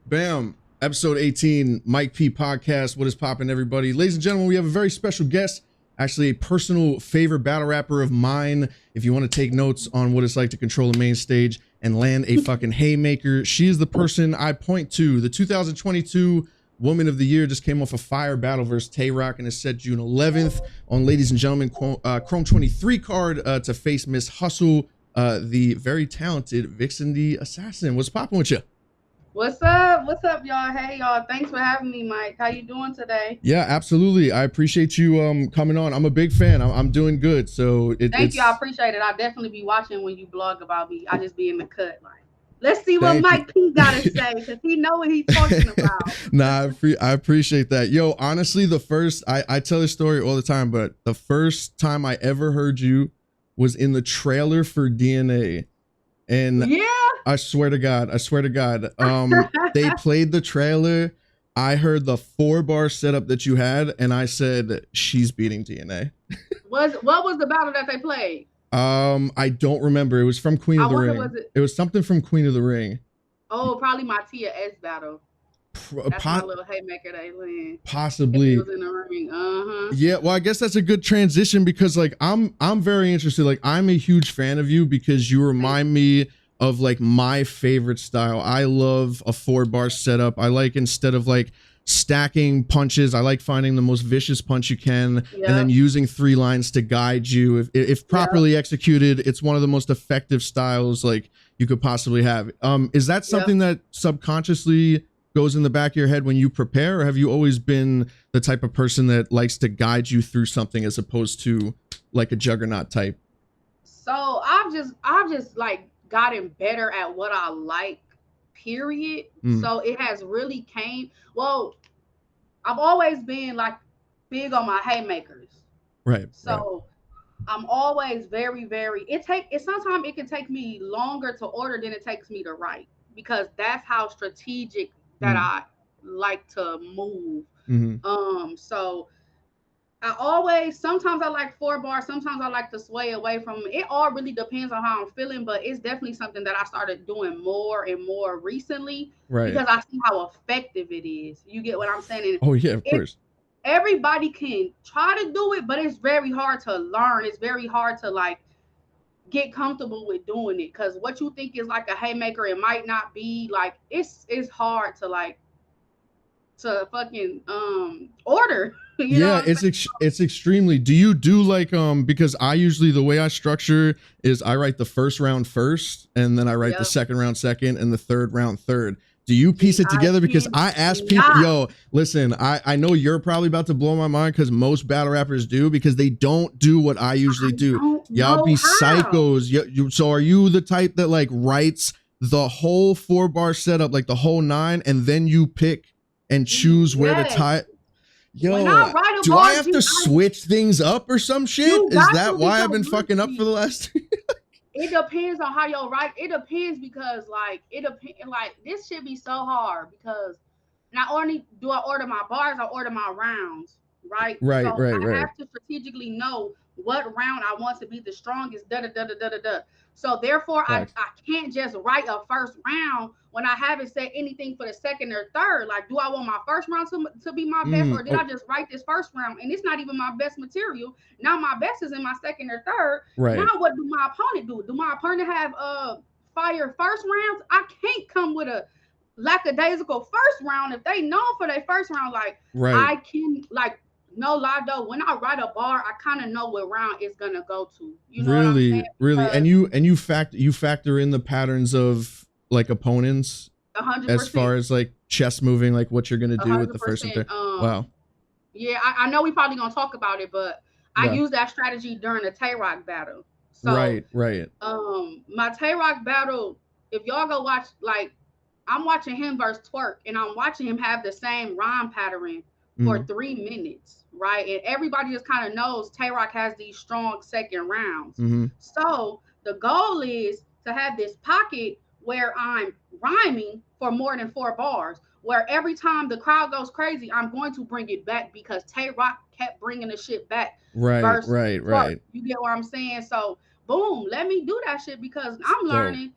Bam. Episode 18, Mike P Podcast. What is poppin', everybody? Ladies and gentlemen, we have a very special guest, actually a personal favorite battle rapper of mine. If you want to take notes on what it's like to control the main stage and land a fucking haymaker, she is the person I point to. The 2022 Woman of the Year just came off a fire battle versus Tay Rock and is set June 11th on, ladies and gentlemen, Chrome 23 card to face Miss Hustle, the very talented Viixen the Assasin. What's poppin' with you? What's up? What's up, y'all? Hey, y'all. Thanks for having me, Mike. How you doing today? Yeah, absolutely. I appreciate you coming on. I'm a big fan. I'm doing good. So thank you. I appreciate it. I'll definitely be watching when you blog about me. I just be in the cut, like, let's see what Mike P got to say, because he know what he's talking about. Nah, I appreciate that. Yo, honestly, I tell this story all the time, but the first time I ever heard you was in the trailer for DNA. And yeah, I swear to God, they played the trailer. I heard the 4-bar setup that you had, and I said, she's beating DNA. What was the battle that they played? I don't remember. It was from Queen of the Ring. It was something from Queen of the Ring. Oh, probably my Tia S battle. That's my little haymaker they land. Possibly. It was in the ring. Yeah, well, I guess that's a good transition because, like, I'm very interested. Like, I'm a huge fan of you because you remind me of, like, my favorite style. I love a 4-bar setup. I like, instead of like stacking punches, I like finding the most vicious punch you can, and then using 3 lines to guide you. If properly executed, it's one of the most effective styles like you could possibly have. Is that something that subconsciously goes in the back of your head when you prepare, or have you always been the type of person that likes to guide you through something as opposed to like a juggernaut type? So I've just like gotten better at what I like, period. So it has really well, I've always been like big on my haymakers, right? So I'm always very sometimes it can take me longer to order than it takes me to write, because that's how strategic that I like to move. So sometimes I like 4-bar, sometimes I like to sway away from it. All really depends on how I'm feeling, but it's definitely something that I started doing more and more recently, because I see how effective it is. You get what I'm saying? Oh yeah, of course. Everybody can try to do it, but it's very hard to learn. It's very hard to like get comfortable with doing it, because what you think is like a haymaker, it might not be. Like it's hard to like to fucking order. It's extremely. Do you do like because I usually, the way I structure is I write the first round first, and then I write the second round second, and the third round third. Do you piece it together? Because I ask people, yo, listen, I know you're probably about to blow my mind, because most battle rappers do, because they don't do what I usually do. Y'all be psychos. So are you the type that like writes the whole 4-bar setup, like the whole 9, and then you pick and choose where to tie? Yo, do I have to switch things up or some shit? Is that why I've been fucking up for the last? It depends on how you write. It depends, because like this should be so hard, because not only do I order my bars, I order my rounds, right? Right. I have to strategically know what round I want to be the strongest. So therefore, I can't just write a first round when I haven't said anything for the second or third. Like, do I want my first round to be my best, or did I just write this first round and it's not even my best material? Now my best is in my second or third. Now what do my opponent do? Do my opponent have fire first rounds? I can't come with a lackadaisical first round if they know for their first round. Like I can, like, no lie though, when I write a bar, I kind of know what round it's gonna go to. You know really, what I'm saying? And you factor in the patterns of like opponents 100%. As far as like chess moving, like what you're gonna do with the first and third. Wow. Yeah, I know we probably gonna talk about it, but I used that strategy during the Tay Rock battle. So right. My Tay Rock battle, if y'all go watch, like, I'm watching him versus Twerk, and I'm watching him have the same rhyme pattern for 3 minutes, right? And everybody just kind of knows Tay Rock has these strong second rounds. So the goal is to have this pocket where I'm rhyming for more than 4 bars, where every time the crowd goes crazy, I'm going to bring it back, because Tay Rock kept bringing the shit back. Right. You get what I'm saying? So boom, let me do that shit, because I'm learning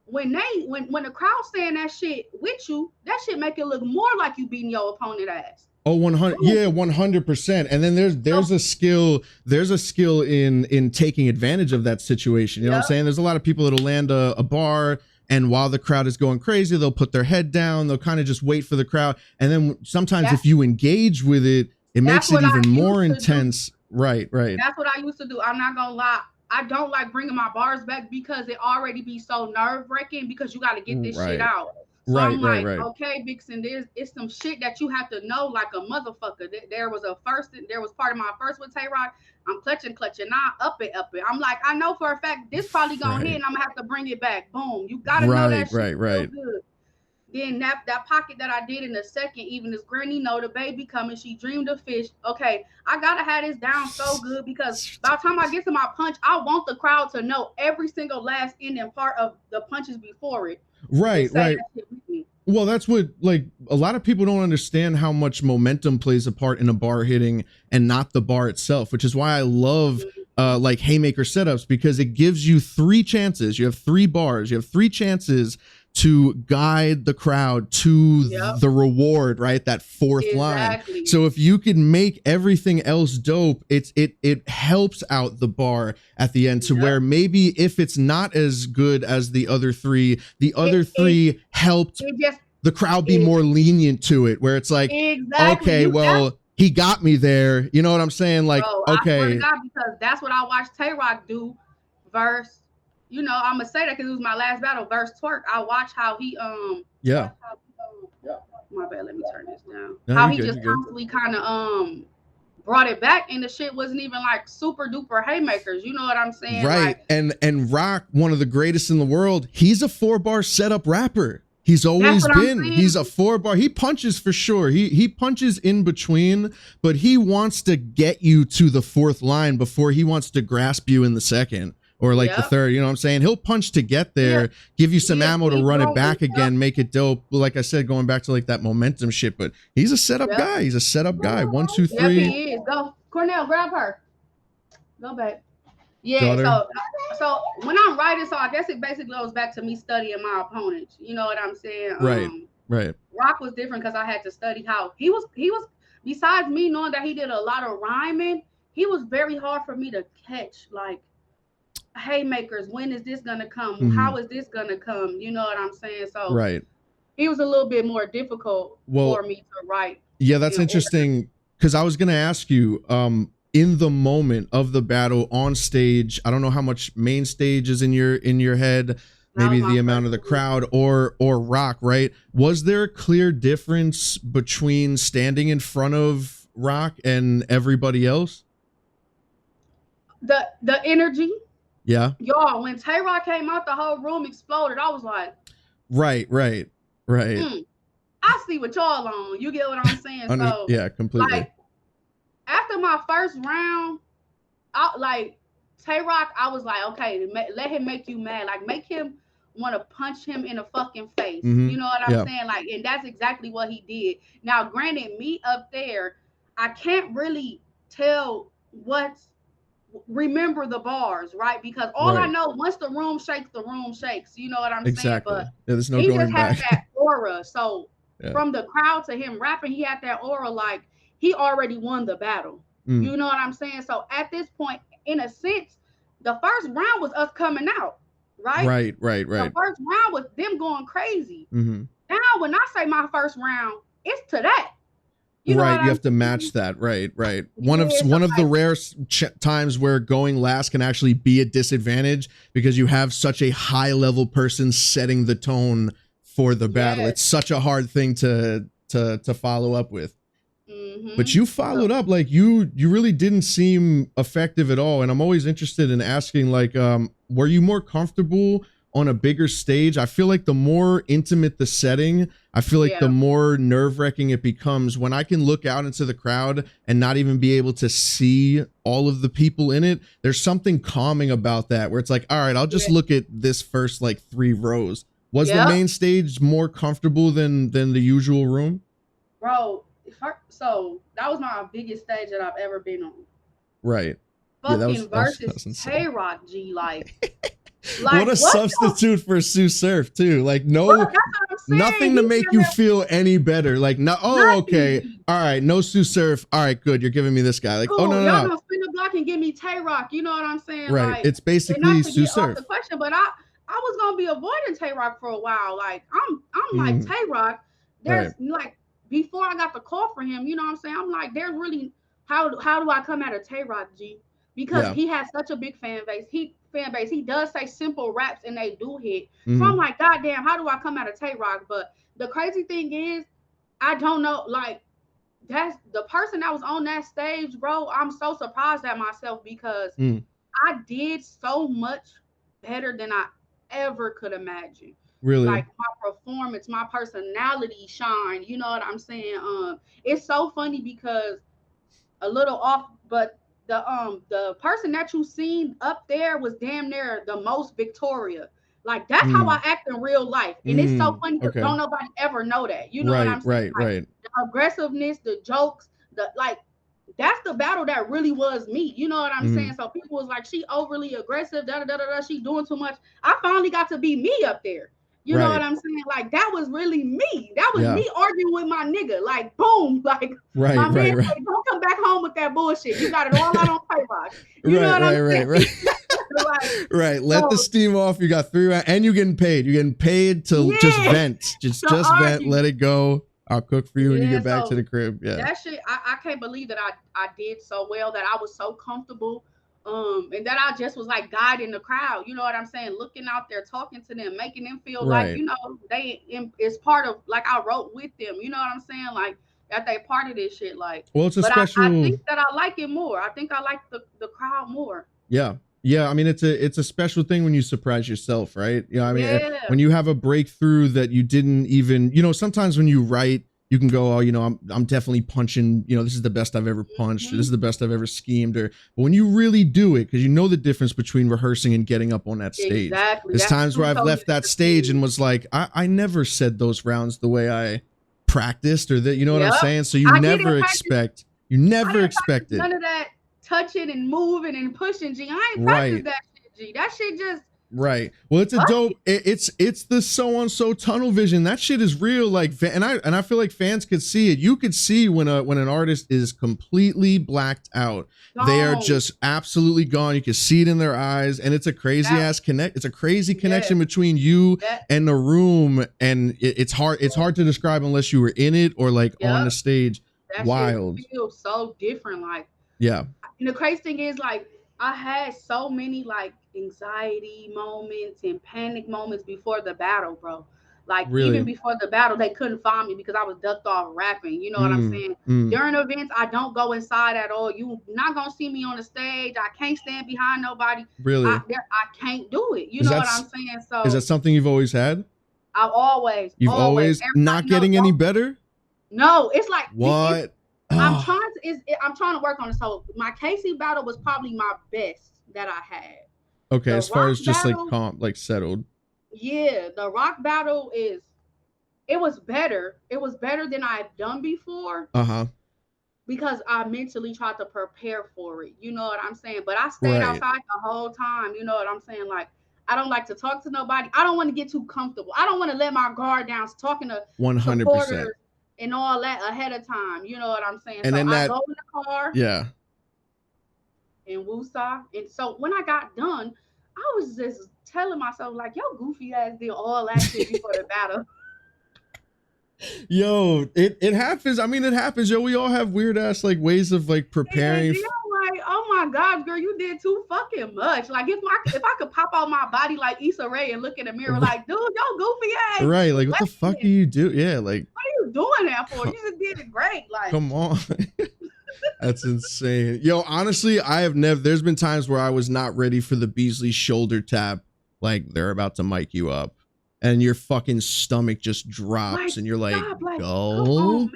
when the crowd's saying that shit with you, that shit make it look more like you beating your opponent ass. Oh, 100, yeah, 100%. And then there's a skill, in taking advantage of that situation. You know what I'm saying? There's a lot of people that'll land a bar, and while the crowd is going crazy, they'll put their head down, they'll kind of just wait for the crowd. And then sometimes if you engage with it, it makes it even more intense. Right. That's what I used to do. I'm not gonna lie. I don't like bringing my bars back because it already be so nerve-wracking because you got to get this shit out. So I'm like, okay, Viixen, it's some shit that you have to know like a motherfucker. There was part of my first with Tay-Rock. I'm clutching, now up it. I'm like, I know for a fact this probably gonna hit and I'm gonna have to bring it back. Boom. You gotta know that shit right. Good. Then that pocket that I did in the second, even as Granny know the baby coming, she dreamed of fish. Okay, I gotta have this down so good because by the time I get to my punch, I want the crowd to know every single last end and part of the punches before it. Right. Well, that's what, like, a lot of people don't understand how much momentum plays a part in a bar hitting and not the bar itself, which is why I love like haymaker setups, because it gives you 3 chances. You have 3 bars, you have 3 chances to guide the crowd to the reward, right? That 4th line. So if you can make everything else dope, it helps out the bar at the end to where maybe if it's not as good as the other 3, the other 3 helped the crowd be more lenient to it, where it's like, okay, well, he got me there. You know what I'm saying? Like, okay. I swear to God, because that's what I watched Tay-Rock do versus, you know, I'm gonna say that because it was my last battle versus Twerk. I watched how he my bad, let me turn this down. No, how he just constantly kind of brought it back, and the shit wasn't even like super duper haymakers. You know what I'm saying? Right. Like, and Rock, one of the greatest in the world, he's a 4-bar setup rapper. He's always been. He's a 4-bar. He punches for sure. He punches in between, but he wants to get you to the 4th line before he wants to grasp you in the 2nd. Or like the 3rd, you know what I'm saying? He'll punch to get there, give you some ammo to run it back again, make it dope. Like I said, going back to like that momentum shit, but he's a setup guy. He's a setup guy. 1, 2, 3. Yep, he is. Go, Cornell, grab her. Go back. Yeah, so when I'm writing, so I guess it basically goes back to me studying my opponents. You know what I'm saying? Right. Rock was different because I had to study how he was. Besides me knowing that he did a lot of rhyming, he was very hard for me to catch. Like, haymakers, when is this gonna come? How is this gonna come? You know what I'm saying? So he was a little bit more difficult for me to write. Yeah, that's interesting, because I was gonna ask you, in the moment of the battle on stage, I don't know how much main stage is in your head, maybe the amount of the crowd or Rock, right? Was there a clear difference between standing in front of Rock and everybody else? The energy. Yeah. Y'all, when Tay-Rock came out, the whole room exploded. I was like, right. I see what y'all on. You get what I'm saying? So yeah, completely. Like, after my first round, Tay-Rock, I was like, okay, let him make you mad. Like, make him want to punch him in the fucking face. You know what I'm saying? Like, and that's exactly what he did. Now, granted, me up there, I can't really tell remember the bars, right? Because all I know, once the room shakes, you know what I'm saying? But there's no he going just back. had that aura. So from the crowd to him rapping, he had that aura like he already won the battle. You know what I'm saying? So at this point, in a sense, the first round was us coming out, right? Right. The first round was them going crazy. Now when I say my first round, it's to that. You have to match that. Right. One of the rare times where going last can actually be a disadvantage, because you have such a high level person setting the tone for the battle. It's such a hard thing to follow up with. But you followed up, like you really didn't seem effective at all. And I'm always interested in asking, like, were you more comfortable on a bigger stage? I feel like the more intimate the setting, I feel like the more nerve-wracking it becomes when I can look out into the crowd and not even be able to see all of the people in it. There's something calming about that, where it's like, all right, I'll just look at this first like 3 rows. Was the main stage more comfortable than the usual room? Bro, so that was my biggest stage that I've ever been on. Right. Fucking versus Tay-Rock, G, like Like, what a substitute for Sue Surf too. Like That's what I'm saying. nothing to make you feel any better. Like no, Nothing. Okay, all right, no Sue Surf. All right, good. You're giving me this guy. Like, Cool. oh no, Y'all gonna spin the block and give me Tay Rock. You know what I'm saying? Right. Like, It's basically Sue Surf. Off the question, but I was gonna be avoiding Tay Rock for a while. Like, I'm like Tay Rock. There's like before I got the call for him. You know what I'm saying? I'm like, there's really how do I come at a Tay Rock, G? Because he has such a big fan base. He does say simple raps and they do hit. So I'm like, God damn, how do I come at a Tay Rock? But the crazy thing is, I don't know. Like, that's the person that was on that stage, bro. I'm so surprised at myself because I did so much better than I ever could imagine. Really? Like my performance, my personality shine. You know what I'm saying? It's so funny because a little off, but the person that you seen up there was damn near the most Victoria. Like that's how I act in real life. And it's so funny because don't nobody ever know that. You know what I'm saying? Right. The aggressiveness, the jokes, that's the battle that really was me. You know what I'm saying? So people was like, she overly aggressive, she doing too much. I finally got to be me up there. You know what I'm saying? Like that was really me. That was me arguing with my nigga. Like boom, like my man like, don't come back home with that bullshit. You got it all out on paper. You know what I'm saying? Like, right. Let the steam off. You got 3 rounds and you're getting paid. You're getting paid to just vent. Just vent. Let it go. I'll cook for you when you get back to the crib. Yeah. That shit, I can't believe that I did so well, that I was so comfortable. And that I just was like guiding the crowd, you know what I'm saying? Looking out there, talking to them, making them feel like, you know, it's part of, like I wrote with them, you know what I'm saying? Like that they part of this shit. Like, well, it's a special. I think that I like it more. I think I like the crowd more. Yeah. I mean, it's a special thing when you surprise yourself, right? You know, I mean, when you have a breakthrough that you didn't even, you know, sometimes when you write, you can go, oh, you know, I'm definitely punching, you know, this is the best I've ever punched, or this is the best I've ever schemed, but when you really do it, because you know the difference between rehearsing and getting up on that stage. Exactly. There's times where I've left that stage and was like, I never said those rounds the way I practiced, or that, you know what I'm saying? So you never expect it. None of that touching and moving and pushing, G. I ain't practiced that shit, G. That shit just. Right. Well, it's a dope. It's the so tunnel vision. That shit is real. Like, and I feel like fans could see it. You could see when an artist is completely blacked out. They are just absolutely gone. You can see it in their eyes, and it's a crazy It's a crazy connection between you and the room, and it's hard. It's hard to describe unless you were in it or like on the stage. That wild. Shit feels so different. Like, and the crazy thing is, like, I had so many like anxiety moments and panic moments before the battle, bro. Like even before the battle, they couldn't find me because I was ducked off rapping. You know what I'm saying? During events, I don't go inside at all. You not gonna see me on the stage. I can't stand behind nobody. Really? I can't do it. You know what I'm saying? So is that something you've always had? I've always. You've always not getting any better? No, it's like what? I'm trying to work on it. So my KC battle was probably my best that I had. Okay, as far as just battle, like settled. Yeah, the rock battle it was better. It was better than I've done before. Because I mentally tried to prepare for it. You know what I'm saying? But I stayed outside the whole time. You know what I'm saying? Like, I don't like to talk to nobody. I don't want to get too comfortable. I don't want to let my guard down talking to 100%. And all that ahead of time, you know what I'm saying? And so then I go in the car, in Woosah, and so when I got done, I was just telling myself like, "Yo, goofy ass did all that shit before the battle." Yo, it happens. I mean, it happens. Yo, we all have weird ass like ways of like preparing. Like, oh my God, girl, you did too fucking much. Like, if I could pop out my body like Issa Rae and look in the mirror, like, dude, yo, goofy ass. Right, like, what the fuck do you do? Yeah, like, what are you doing that for? You just did it great. Like, come on. That's insane. Yo, honestly, there's been times where I was not ready for the Beasley shoulder tap. Like, they're about to mic you up. And your fucking stomach just drops, and you're like, go,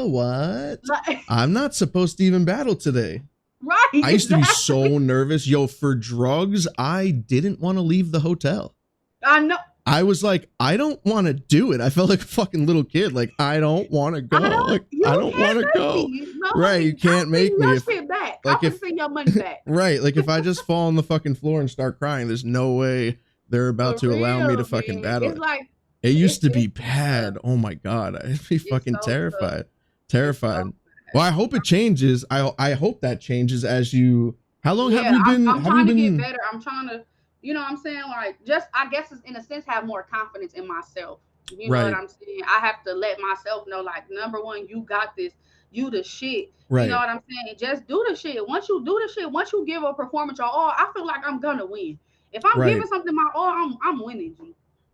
what? Like, I'm not supposed to even battle today. Right. I used to be so nervous. Yo, for drugs, I didn't want to leave the hotel. I know. I was like, I don't want to do it. I felt like a fucking little kid. Like, I don't want to go. Like, I don't want to go. Right. You can't make me. I'll send your money back. Right. Like, if I just fall on the fucking floor and start crying, there's no way they're about to allow me to fucking battle. It's like, it used to be bad. Oh my God. I'd be fucking terrified. Terrified. Well, I hope it changes. I hope that changes as you. How long have you been? I'm trying to get better. I'm trying to, you know what I'm saying? Like, just, I guess, it's, in a sense, have more confidence in myself. You know what I'm saying? I have to let myself know, like, number one, you got this. You the shit. Right. You know what I'm saying? Just do the shit. Once you do the shit, once you give a performance your all, I feel like I'm gonna win. If I'm giving something my all, I'm winning.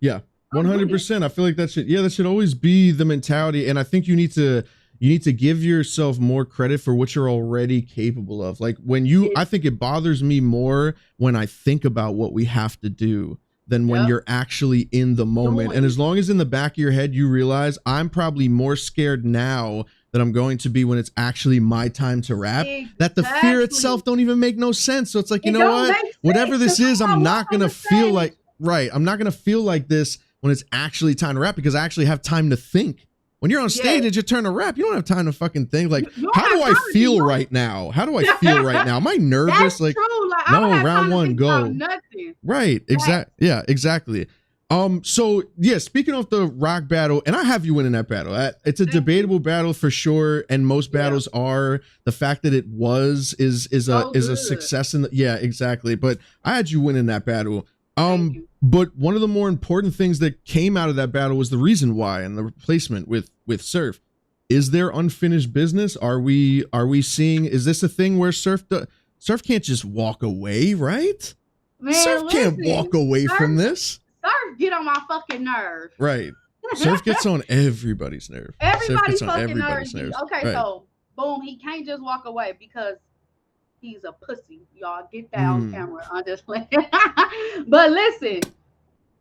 Yeah, 100%. I feel like that should always be the mentality. And I think you need to give yourself more credit for what you're already capable of. Like I think it bothers me more when I think about what we have to do than when you're actually in the moment. And as long as in the back of your head, you realize I'm probably more scared now than I'm going to be when it's actually my time to rap, that the fear itself don't even make no sense. So it's like, you know what, whatever this is, I'm not going to feel like, I'm not going to feel like this when it's actually time to rap, because I actually have time to think. When you're on stage and you turn to rap, you don't have time to fucking think. Like, how do I feel right now? How do I feel right now? Am I nervous? That's like, true. Like, no, round one, go. Right. Exactly. Yeah, exactly. So yeah, speaking of the rock battle, and I have you winning that battle. It's a debatable battle for sure, and most battles are. The fact that it is a success in the, exactly. But I had you winning that battle. But one of the more important things that came out of that battle was the reason why and the replacement with Surf. Is there unfinished business? Are we seeing? Is this a thing where Surf can't just walk away, right? Man, Surf can't walk away from this. Surf get on my fucking nerve. Right. Surf gets on everybody's nerve. Everybody's fucking nerves. Okay, right. So boom, he can't just walk away because he's a pussy. Y'all get that on camera. I'm just playing. But listen.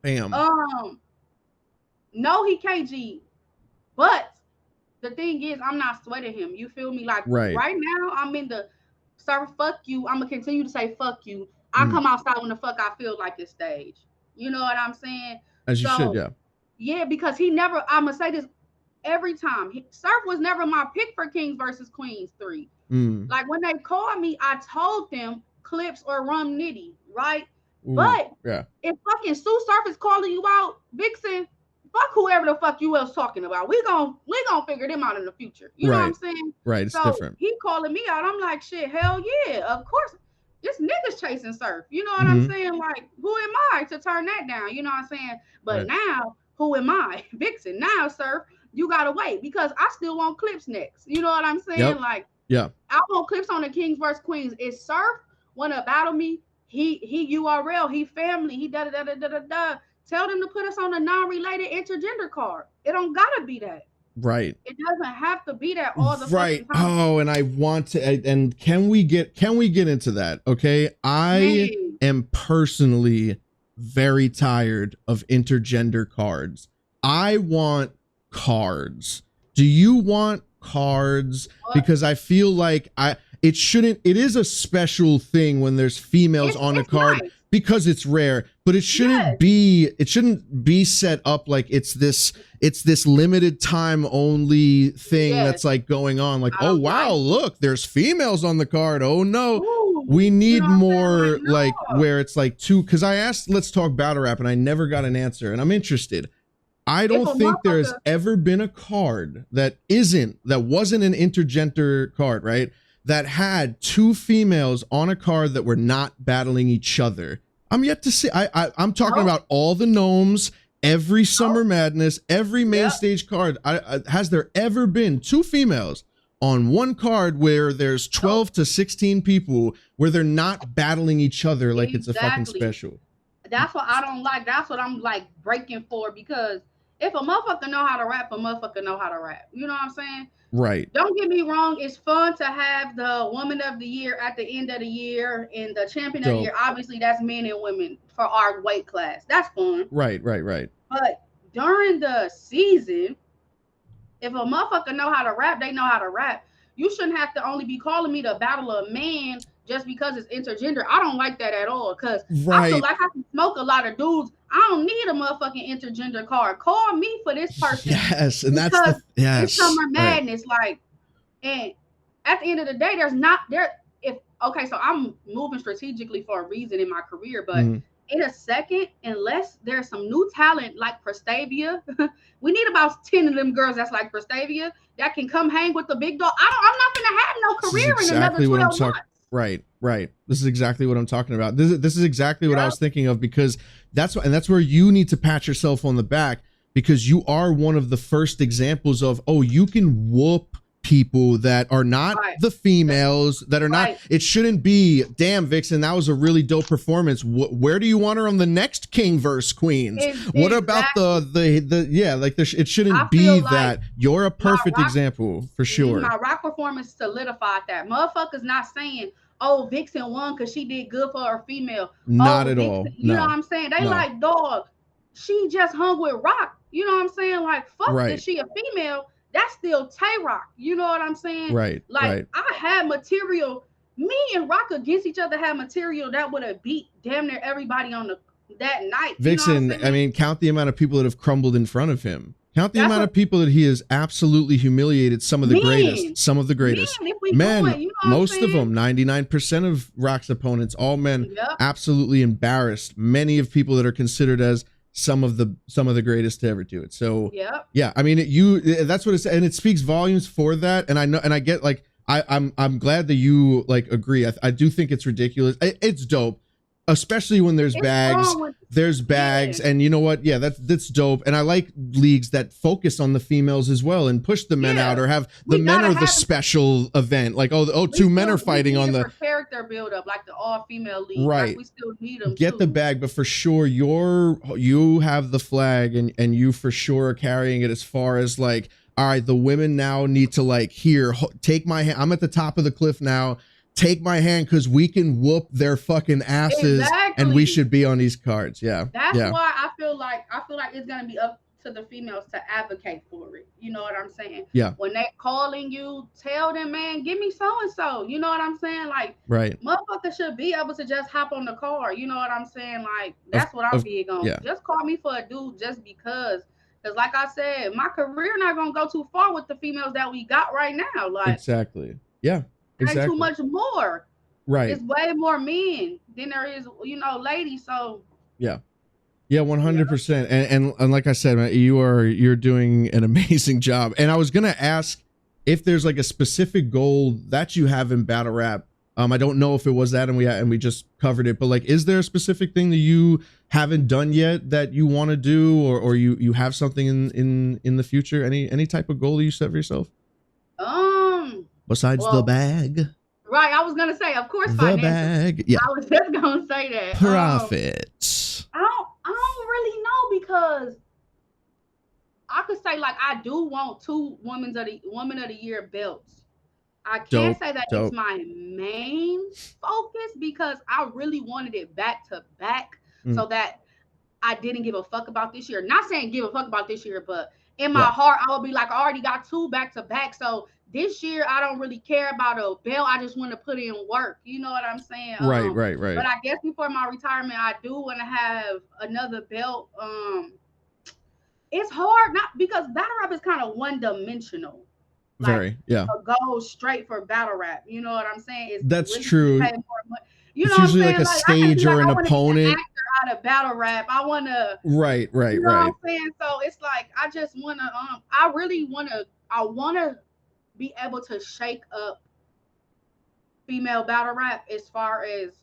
Bam. No, he can't G. But the thing is, I'm not sweating him. You feel me? Like right now, I'm in the Surf, fuck you. I'm gonna continue to say fuck you. I come outside when the fuck I feel like this stage. You know what I'm saying? As you should, yeah. Yeah, because he never, I'm going to say this every time. Surf was never my pick for Kings versus Queens 3. Like, when they called me, I told them Clips or Rum Nitty, right? But if fucking Sue Surf is calling you out, Viixen, fuck whoever the fuck you else talking about. We gonna figure them out in the future. You know what I'm saying? Right, it's different. He calling me out. I'm like, shit, hell yeah, of course. This nigga's chasing Surf. You know what I'm saying? Like, who am I to turn that down? You know what I'm saying? But now, who am I? Viixen. Now, Surf, you gotta wait because I still want Clips next. You know what I'm saying? Like, I want Clips on the Kings versus Queens. If Surf wanna battle me, he URL, he family, he da da da da da da. Tell them to put us on a non-related intergender card. It don't gotta be that. Right. It doesn't have to be that all the fucking time. Oh, and I want to, and can we get into that? Okay. I am personally very tired of intergender cards. I want cards. Do you want cards? Because I feel like it is a special thing when there's females on a card. Nice. Because it's rare, but it shouldn't be set up like it's this limited time only thing that's like going on. Like, oh wow, look, there's females on the card. Oh no. Ooh, we need more like where it's like because I asked Let's Talk Battle Rap and I never got an answer, and I'm interested. I don't think there's ever been a card that wasn't an intergender card, right? That had two females on a card that were not battling each other. I'm yet to see. I'm talking about all the gnomes, every Summer Madness, every main stage card. Has there ever been two females on one card where there's 12 to 16 people where they're not battling each other like it's a fucking special? That's what I don't like. That's what I'm like breaking for, because if a motherfucker know how to rap, a motherfucker know how to rap. You know what I'm saying? Right. Don't get me wrong. It's fun to have the Woman of the Year at the end of the year and the Champion of the Year. Obviously, that's men and women for our weight class. That's fun. Right. But during the season, if a motherfucker know how to rap, they know how to rap. You shouldn't have to only be calling me to battle a man just because it's intergender. I don't like that at all, because I feel like I can smoke a lot of dudes. I don't need a motherfucking intergender card. Call me for this person. Yes, and that's the it's summer madness. Right. Like, and at the end of the day, there's not there. If okay, so I'm moving strategically for a reason in my career, but in a second, unless there's some new talent like Prestavia, we need about 10 of them girls that's like Prestavia that can come hang with the big dog. I'm not gonna have no career in another 12 months. Right. This is exactly what I'm talking about. This is exactly what I was thinking of, because that's where you need to pat yourself on the back, because you are one of the first examples of, oh, you can whoop people that are not the females, that are not. It shouldn't be, damn, Viixen, that was a really dope performance. Where do you want her on the next King versus Queens? What about it shouldn't be that. You're a perfect example for sure. My rock performance solidified that. Motherfuckers not saying, oh, Viixen won because she did good for her female. Not at all. You know what I'm saying? They like, dog, she just hung with Rock. You know what I'm saying? Like, fuck, is she a female? That's still Tay-Rock. You know what I'm saying? Right. Like, I had material. Me and Rock against each other had material that would have beat damn near everybody on that night. Vixen, you know I mean, count the amount of people that have crumbled in front of him. Count the amount of people that he has absolutely humiliated. Some of the greatest. Some of the greatest. Men, most of them, 99% of Rock's opponents, all men, absolutely embarrassed many of people that are considered as some of the greatest to ever do it. So yeah, I mean, that's what it's, and it speaks volumes for that. And I know, and I get, like, I'm glad that you like agree. I do think it's ridiculous. It's dope, especially when there's bags. There's bags, and you know what? Yeah, that's dope. And I like leagues that focus on the females as well and push the men out, or have the men are the special event. Like, two men are fighting on the character build up, like the all female league. Right. Like, we still need them. Get the bag, but for sure you have the flag, and you for sure are carrying it as far as like, all right, the women now need to like, here, take my hand. I'm at the top of the cliff now. Take my hand, because we can whoop their fucking asses, and we should be on these cards. That's why I feel like it's gonna be up to the females to advocate for it. You know what I'm saying? Yeah. When they calling you, tell them, man, give me so and so. You know what I'm saying? Like, motherfuckers should be able to just hop on the car. You know what I'm saying? Like, that's what I'm big on. Just call me for a dude just because. Because like I said, my career not gonna go too far with the females that we got right now. Like, exactly. Yeah. Exactly. Ain't too much more. Right. It's way more men than there is, ladies. So yeah, 100%. And like I said, man, you're doing an amazing job. And I was gonna ask if there's like a specific goal that you have in battle rap. I don't know if it was that, and we just covered it, but like, is there a specific thing that you haven't done yet that you want to do, or you have something in the future? Any type of goal that you set for yourself? Besides the bag. Right, I was going to say, of course, the bag. Yeah. I was just going to say that. Profits. I don't really know, because I could say, like, I do want 2 Women of the Year belts. I can't say that it's my main focus, because I really wanted it back to back, so that I didn't give a fuck about this year. Not saying give a fuck about this year, but in my heart, I would be like, I already got 2 back to back, so this year, I don't really care about a belt. I just want to put in work. You know what I'm saying? Right. But I guess before my retirement, I do want to have another belt. It's hard, not because battle rap is kind of one-dimensional. Like, very, yeah. A goal straight for battle rap. You know what I'm saying? That's really true. You know, it's usually like a stage or an opponent. Out of battle rap, I want to. Right. You know what I'm saying? So it's like, I just want to. I really want to. I want to be able to shake up female battle rap as far as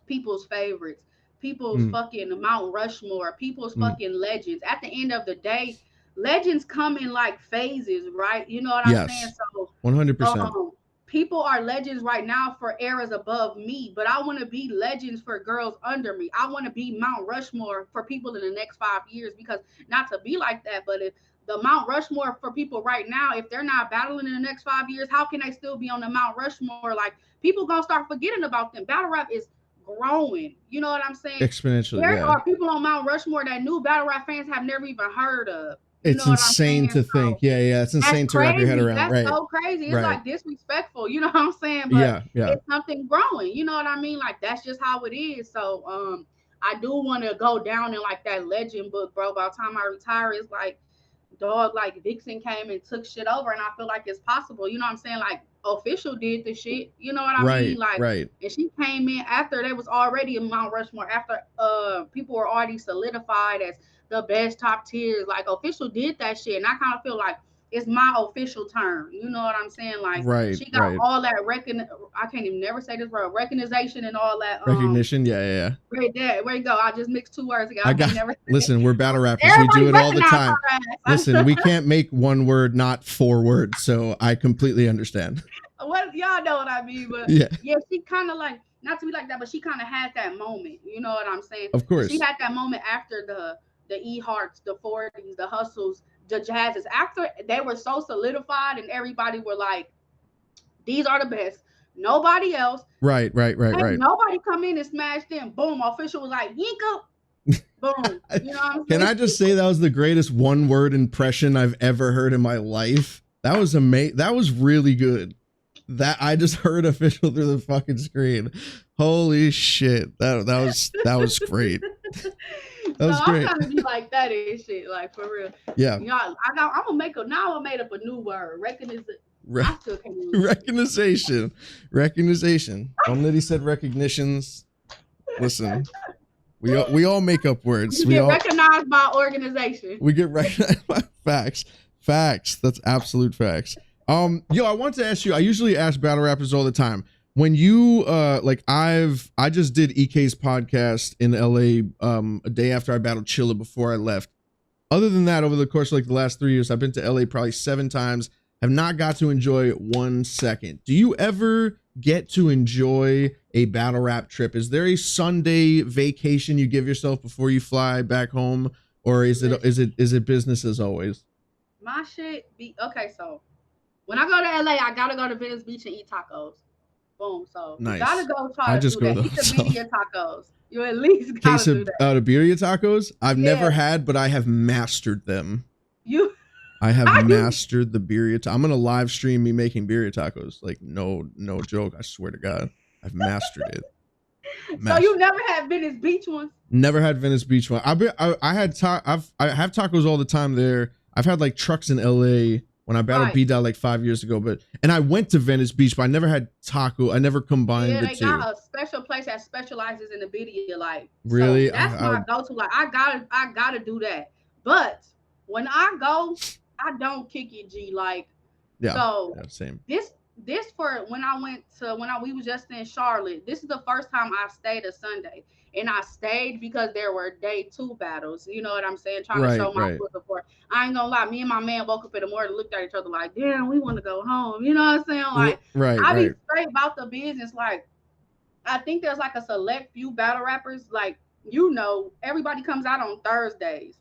people's favorites, people's fucking Mount Rushmore, people's fucking legends. At the end of the day, legends come in like phases, right? You know what I'm saying? So 100%. People are legends right now for eras above me, but I want to be legends for girls under me. I want to be Mount Rushmore for people in the next 5 years, because not to be like that, but if the Mount Rushmore for people right now, if they're not battling in the next 5 years, how can they still be on the Mount Rushmore? Like, people gonna start forgetting about them. Battle rap is growing. You know what I'm saying? Exponentially. There are people on Mount Rushmore that new battle rap fans have never even heard of. It's insane to think. Yeah. It's insane to wrap your head around. That's so crazy. It's like disrespectful. You know what I'm saying? But yeah. It's something growing. You know what I mean? Like, that's just how it is. So I do want to go down in like that legend book, bro. By the time I retire, it's like, dog, like Viixen came and took shit over, and I feel like it's possible. You know what I'm saying? Like Official did the shit. You know what I mean? Like, and she came in after there was already a Mount Rushmore. After people were already solidified as the best top tiers. Like Official did that shit, and I kind of feel like it's my official turn. You know what I'm saying? Like she got all that I can't even never say this word, recognition and all that. Recognition, yeah. Right there, where you go? I just mixed two words together. Listen, we're battle rappers. We do it all the time. Listen, we can't make one word not 4 words, so I completely understand. What y'all know what I mean? But yeah, she kind of like, not to be like that, but she kind of had that moment. You know what I'm saying? Of course, she had that moment after the E Hearts, the 40s, the Hustles, the Jazzes. After they were so solidified, and everybody were like, these are the best. Nobody else. Right. Nobody come in and smash them. Boom. Official was like, Yinka. Boom. You know what I'm saying? Can I just say that was the greatest one-word impression I've ever heard in my life? That was amazing. That was really good. That I just heard Official through the fucking screen. Holy shit. That was great. That was great. I'm trying to be like that and shit, like for real. Yeah. You know, I'm gonna make up a new word. Recognition. Nitty said recognitions. Listen, we all make up words. We get recognized by organization. We get recognized by facts. That's absolute facts. I want to ask you, I usually ask battle rappers all the time. When you I just did EK's podcast in LA a day after I battled Chilla before I left. Other than that, over the course of like the last 3 years, I've been to LA probably 7 times. Have not got to enjoy 1 second. Do you ever get to enjoy a battle rap trip? Is there a Sunday vacation you give yourself before you fly back home, or is it business as always? My shit be okay. So when I go to LA, I gotta go to Venice Beach and eat tacos. Boom. So nice. You gotta go try to do that. Eat the birria tacos. You at least gotta do that. The birria tacos I've never had, but I have mastered them. I have mastered the birria. I'm gonna live stream me making birria tacos. Like no joke. I swear to God, I've mastered it. So you never had Venice Beach ones? Never had Venice Beach one. I have tacos all the time there. I've had like trucks in LA when I battled B-Dot like 5 years ago, and I went to Venice Beach, but I never had taco. I never combined the two. Yeah, they got a special place that specializes in the birria. Like really, so that's my go-to. Like I gotta do that. But when I go, I don't kick it, G. Like same. This for when we was just in Charlotte. This is the first time I stayed a Sunday, and I stayed because there were day 2 battles. You know what I'm saying? Trying to show my full support. I ain't gonna lie. Me and my man woke up in the morning, looked at each other like, damn, we want to go home. You know what I'm saying? Like, I be straight about the business. Like, I think there's like a select few battle rappers. Like, you know, everybody comes out on Thursdays.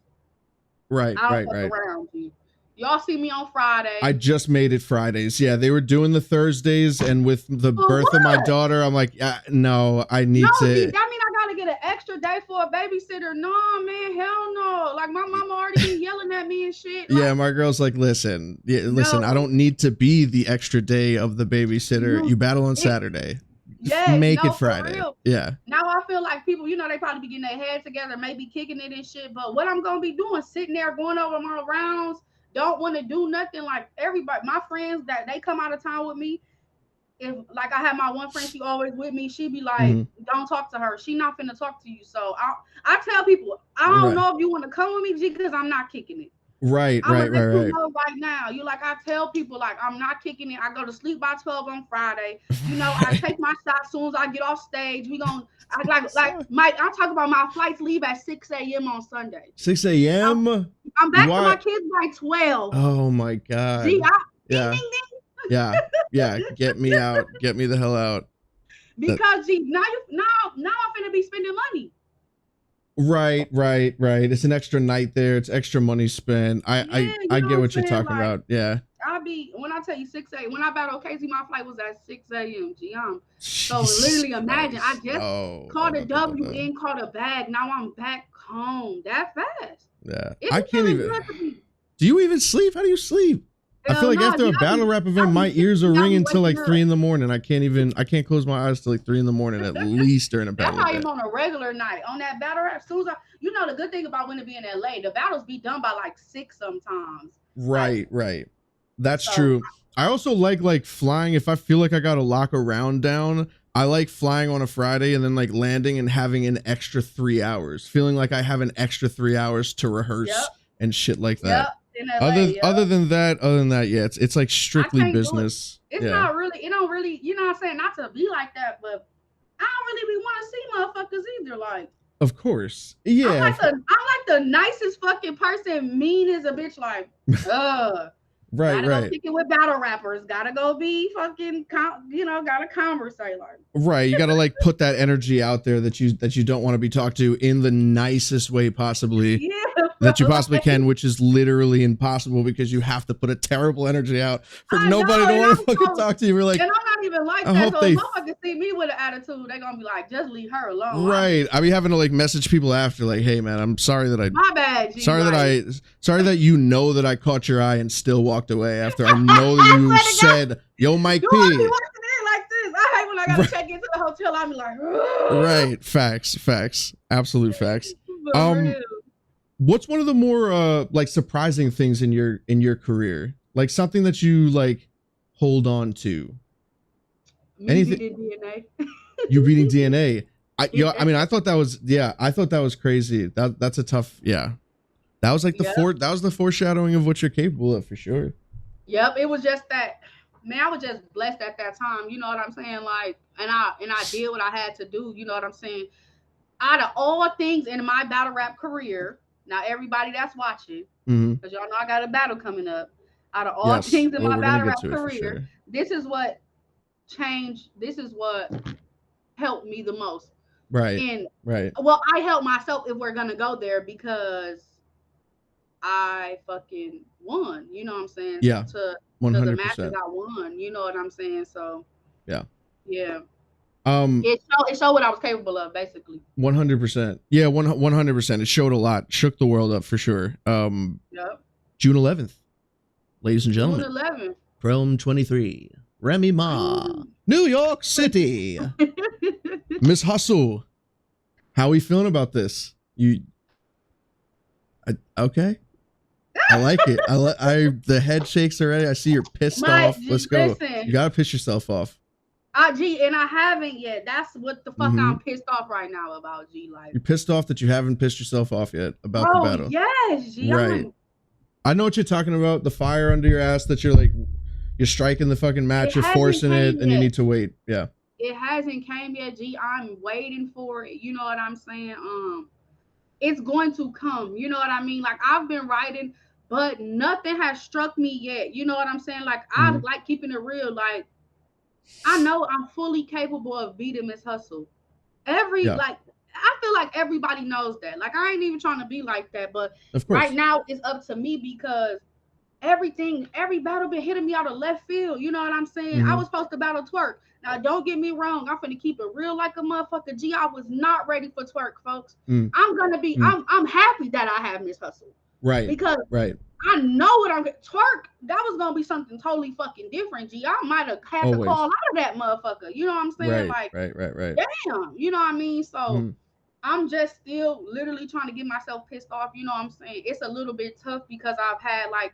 Right. Around you. Y'all see me on Friday. I just made it Fridays. Yeah, they were doing the Thursdays, and with the birth of my daughter, I'm like, no, I need to. That mean I gotta get an extra day for a babysitter? No, man, hell no. Like my mama already been yelling at me and shit. Like, yeah, my girl's like, listen, I don't need to be the extra day of the babysitter. You battle on Saturday. Yeah, make it Friday. Yeah. Now I feel like people, you know, they probably be getting their heads together, maybe kicking it and shit. But what I'm gonna be doing, sitting there going over my rounds. Don't want to do nothing. Like everybody, my friends that they come out of town with me. If like I have my one friend, she always with me. She be like, don't talk to her. She not finna talk to you. So I tell people, I don't know if you want to come with me, G, because I'm not kicking it. Right. You know right now. You like I tell people like I'm not kicking it. I go to sleep by 12 on Friday. You know, I take my shot as soon as I get off stage. Mike, I'm talking about my flights leave at 6 a.m. on Sunday. 6 a.m. I'm back to my kids by 12. Oh my God. Gee, ding, ding, ding. Yeah. Get me out. Get me the hell out. Because G, now I'm finna be spending money. Right. It's an extra night there. It's extra money spent. I get what you're talking about. Yeah. When I tell you 6 a.m. when I battled Casey, my flight was at 6 a.m. G. So literally imagine I just caught a W and caught a bag. Now I'm back home that fast. Yeah. I can't even. Do you even sleep? How do you sleep? I feel like after a battle rap event, my ears are ringing till like 3 a.m. I can't close my eyes till like 3 a.m. at least during a battle. That's how I'm on a regular night. On that battle rap, soon as the good thing about when it be in LA, the battles be done by like 6 sometimes. Right, right. That's true. I also like flying. If I feel like I gotta lock a round down, I like flying on a Friday and then like landing and having an extra 3 hours, feeling like I have an extra 3 hours to rehearse and shit like that. Other than that, yeah, it's like strictly business. It's not really, it don't really, you know what I'm saying? Not to be like that, but I don't really want to see motherfuckers either. Like, of course, yeah. I'm like the nicest fucking person, mean as a bitch. Like, right. Go kick it with battle rappers. Gotta go be fucking, gotta conversate. Like, right, you gotta like put that energy out there that you don't want to be talked to in the nicest way possibly. That you possibly can, which is literally impossible because you have to put a terrible energy out for nobody to want to fucking talk to you. We're like, and I'm not even like that. So if motherfuckers see me with an attitude, they're gonna be like, just leave her alone. Right. I be having to like message people after, like, hey man, I'm sorry that my bad. Sorry that you know that I caught your eye and still walked away after I know that you said, yo, Mike P. Like this. I hate when I gotta check into the hotel. I'm like, right. Facts. Absolute facts. What's one of the more like surprising things in your career? Like something that you like hold on to? Anything? DNA. You beating DNA. I mean, I thought that was crazy. That's a tough, That was like that was the foreshadowing of what you're capable of for sure. Yep, it was just that, man, I was just blessed at that time, you know what I'm saying? Like, and I did what I had to do, you know what I'm saying? Out of all things in my battle rap career, now everybody that's watching, because y'all know I got a battle coming up. Out of all things in my battle rap career, this is what changed. This is what helped me the most. Right. And right. Well, I helped myself if we're gonna go there because I fucking won. You know what I'm saying? Yeah. To 100%. the matches I won. You know what I'm saying? So. Yeah. Yeah. It showed what I was capable of, basically. 100%. Yeah, 100%. It showed a lot. Shook the world up for sure. Yep. June 11th, ladies and gentlemen. June 11th. Chrome 23. Remy Ma. New York City. Miss Hustle. How are we feeling about this? Okay. I like it. The head shakes already. I see you're pissed off. Let's go. Listen, you gotta piss yourself off. And I haven't yet. That's what the fuck I'm pissed off right now about, G. Like, you're pissed off that you haven't pissed yourself off yet about the battle. Yes, G. Right. I know what you're talking about. The fire under your ass that you're striking the fucking match. You're forcing it, and you need to wait. Yeah. It hasn't came yet, G. I'm waiting for it. You know what I'm saying? It's going to come. You know what I mean? Like, I've been writing, but nothing has struck me yet. You know what I'm saying? Like, I like keeping it real. Like, I know I'm fully capable of beating Miss Hustle. I feel like everybody knows that. Like, I ain't even trying to be like that, but right now it's up to me because every battle been hitting me out of left field. You know what I'm saying? I was supposed to battle Twerk. Now, don't get me wrong. I'm finna keep it real like a motherfucker. G, I was not ready for Twerk, folks. I'm gonna be. I'm happy that I have Miss Hustle. Right. Because I know what I'm Twerk. That was gonna be something totally fucking different. G, I might have had to call out of that motherfucker. You know what I'm saying? Right. Right. Damn. You know what I mean? So I'm just still literally trying to get myself pissed off. You know what I'm saying? It's a little bit tough because I've had like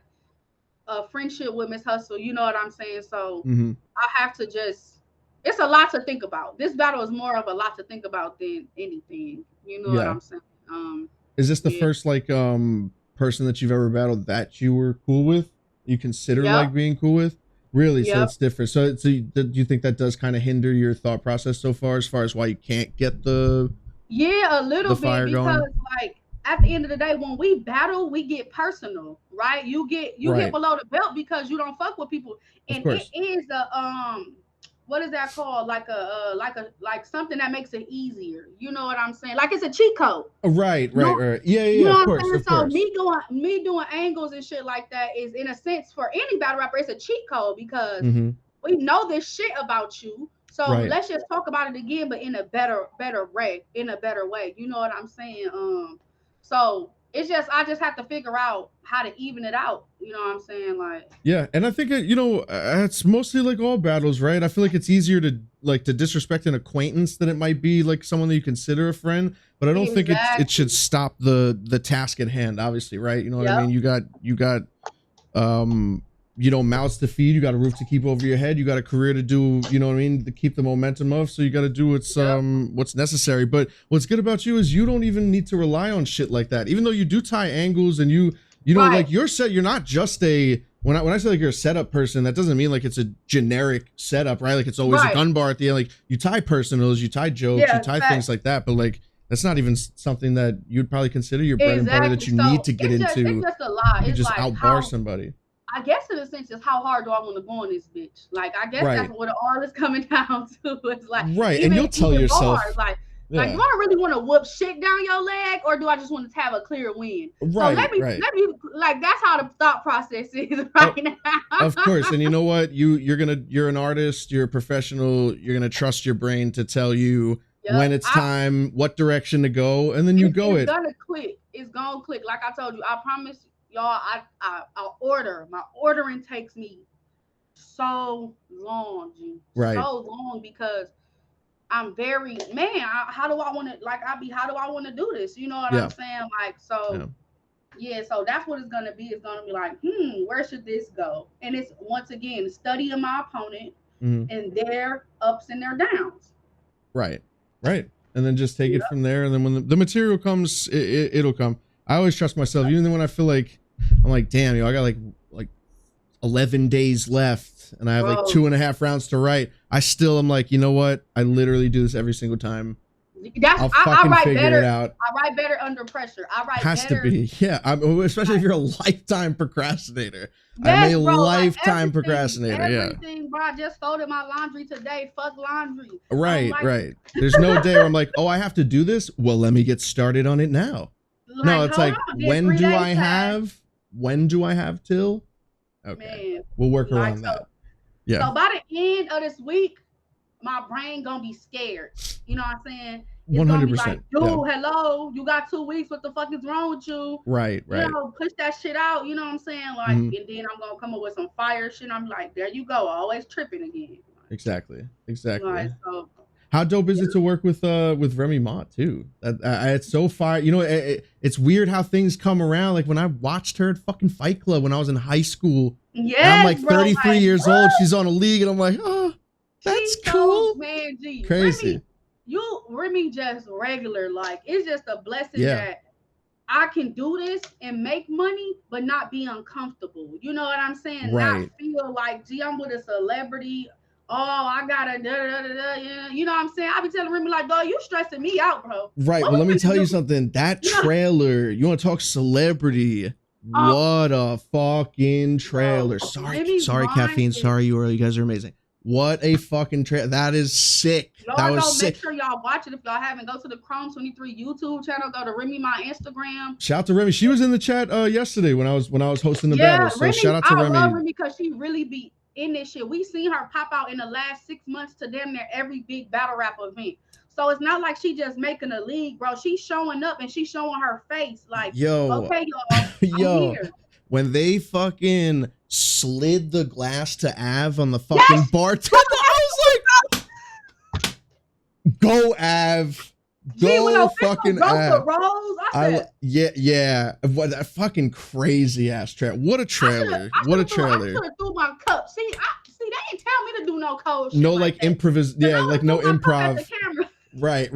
a friendship with Miss Hustle. You know what I'm saying? So I have to just. It's a lot to think about. This battle is more of a lot to think about than anything. You know what I'm saying? Is this the first like person that you've ever battled that you were cool with? You consider like being cool with? Really? So it's different. So do you think that does kind of hinder your thought process so far as why you can't get the a little bit because going? Like at the end of the day, when we battle, we get personal, right? You get below the belt because you don't fuck with people, and it is a what is that called? Like something that makes it easier. You know what I'm saying? Like it's a cheat code. Right. Yeah. You know of what I'm saying? So course. me doing angles and shit like that is, in a sense, for any battle rapper, it's a cheat code because we know this shit about you. So let's just talk about it again, but in a better way. You know what I'm saying? So it's just I just have to figure out how to even it out. You know what I'm saying? Like, yeah, and I think it's mostly like all battles, right? I feel like it's easier to disrespect an acquaintance than it might be like someone that you consider a friend. But I don't think it should stop the task at hand, obviously, right? You know what I mean? You got mouths to feed, you got a roof to keep over your head, you got a career to do, you know what I mean, to keep the momentum of, so you got to do what's necessary. But what's good about you is you don't even need to rely on shit like that, even though you do tie angles and you know like you're not just a when I say like you're a setup person, that doesn't mean like it's a generic setup, right? Like it's always a gun bar at the end. Like you tie personals, you tie jokes, you tie things like that, but like that's not even something that you'd probably consider your bread and butter that you need to get into. It's just a lot. You just like outbar somebody. I guess in a sense is how hard do I want to go on this bitch? Like I guess that's what all is coming down to. It's like and you'll tell yourself bars, like do I really want to whoop shit down your leg, or do I just want to have a clear win? Right. So let me like that's how the thought process is right now. Of course, and you know what? You're an artist, you're a professional, you're gonna trust your brain to tell you when it's time, what direction to go, and then you go it. It's gonna click. It's gonna click. Like I told you, I promise y'all, I order. My ordering takes me so long, G. Right. So long because I'm very how do I want to do this? You know what I'm saying? Like so that's what it's gonna be. It's gonna be like, where should this go? And it's once again studying my opponent and their ups and their downs. Right. And then just take it from there. And then when the material comes, it'll come. I always trust myself, even when I feel like I'm like, damn, I got like 11 days left and I have like 2.5 rounds to write. I still am like, you know what? I literally do this every single time. I write better. I write better under pressure. I write has better. To be, yeah. Especially if you're a lifetime procrastinator. I'm a lifetime procrastinator. Everything, bro. I just folded my laundry today. Fuck laundry. Right. There's no day where I'm like, oh, I have to do this. Well, let me get started on it now. No, it's like, when do I have till? Okay, man, we'll work around that. Yeah. So by the end of this week, my brain gonna be scared. You know what I'm saying? It's 100%. Gonna be like, dude, hello, you got 2 weeks. What the fuck is wrong with you? Right. You know, push that shit out. You know what I'm saying? Like, and then I'm gonna come up with some fire shit. I'm like, there you go, always tripping again. Exactly. Like, so, how dope is it to work with Remy Ma too? It's so fire. You know, it's weird how things come around. Like when I watched her at fucking Fight Club when I was in high school. Yeah, I'm like 33 years old. She's on a league, and I'm like, oh, that's cool. Man, G. Crazy. Remy just regular. Like it's just a blessing that I can do this and make money, but not be uncomfortable. You know what I'm saying? Right. Not feel like, gee, I'm with a celebrity. Oh, I gotta you know what I'm saying? I be telling Remy like, dog, you stressing me out, bro. Right. Well, let me tell you something. That trailer, you want to talk celebrity? What a fucking trailer. Sorry, Caffeine. Sorry, you guys are amazing. What a fucking trailer. That is sick. That was sick. Make sure y'all watch it. If y'all haven't, go to the Chrome 23 YouTube channel. Go to Remy my Instagram. Shout out to Remy. She was in the chat yesterday when I was hosting the battle. So Remy, shout out to Remy. I love Remy because she really be in this shit. We seen her pop out in the last 6 months to damn near every big battle rap event. So it's not like she just making a league, bro. She's showing up and she's showing her face. Like, okay, y'all, I'm here. When they fucking slid the glass to Av on the fucking bartender, I was like, go Av. Go fucking Av. Yeah. What that fucking crazy ass trailer. What a trailer. What a trailer. I should have threw my cup. See, they didn't tell me to do no cold shit. No, like improvis. Yeah, like no improv. Right.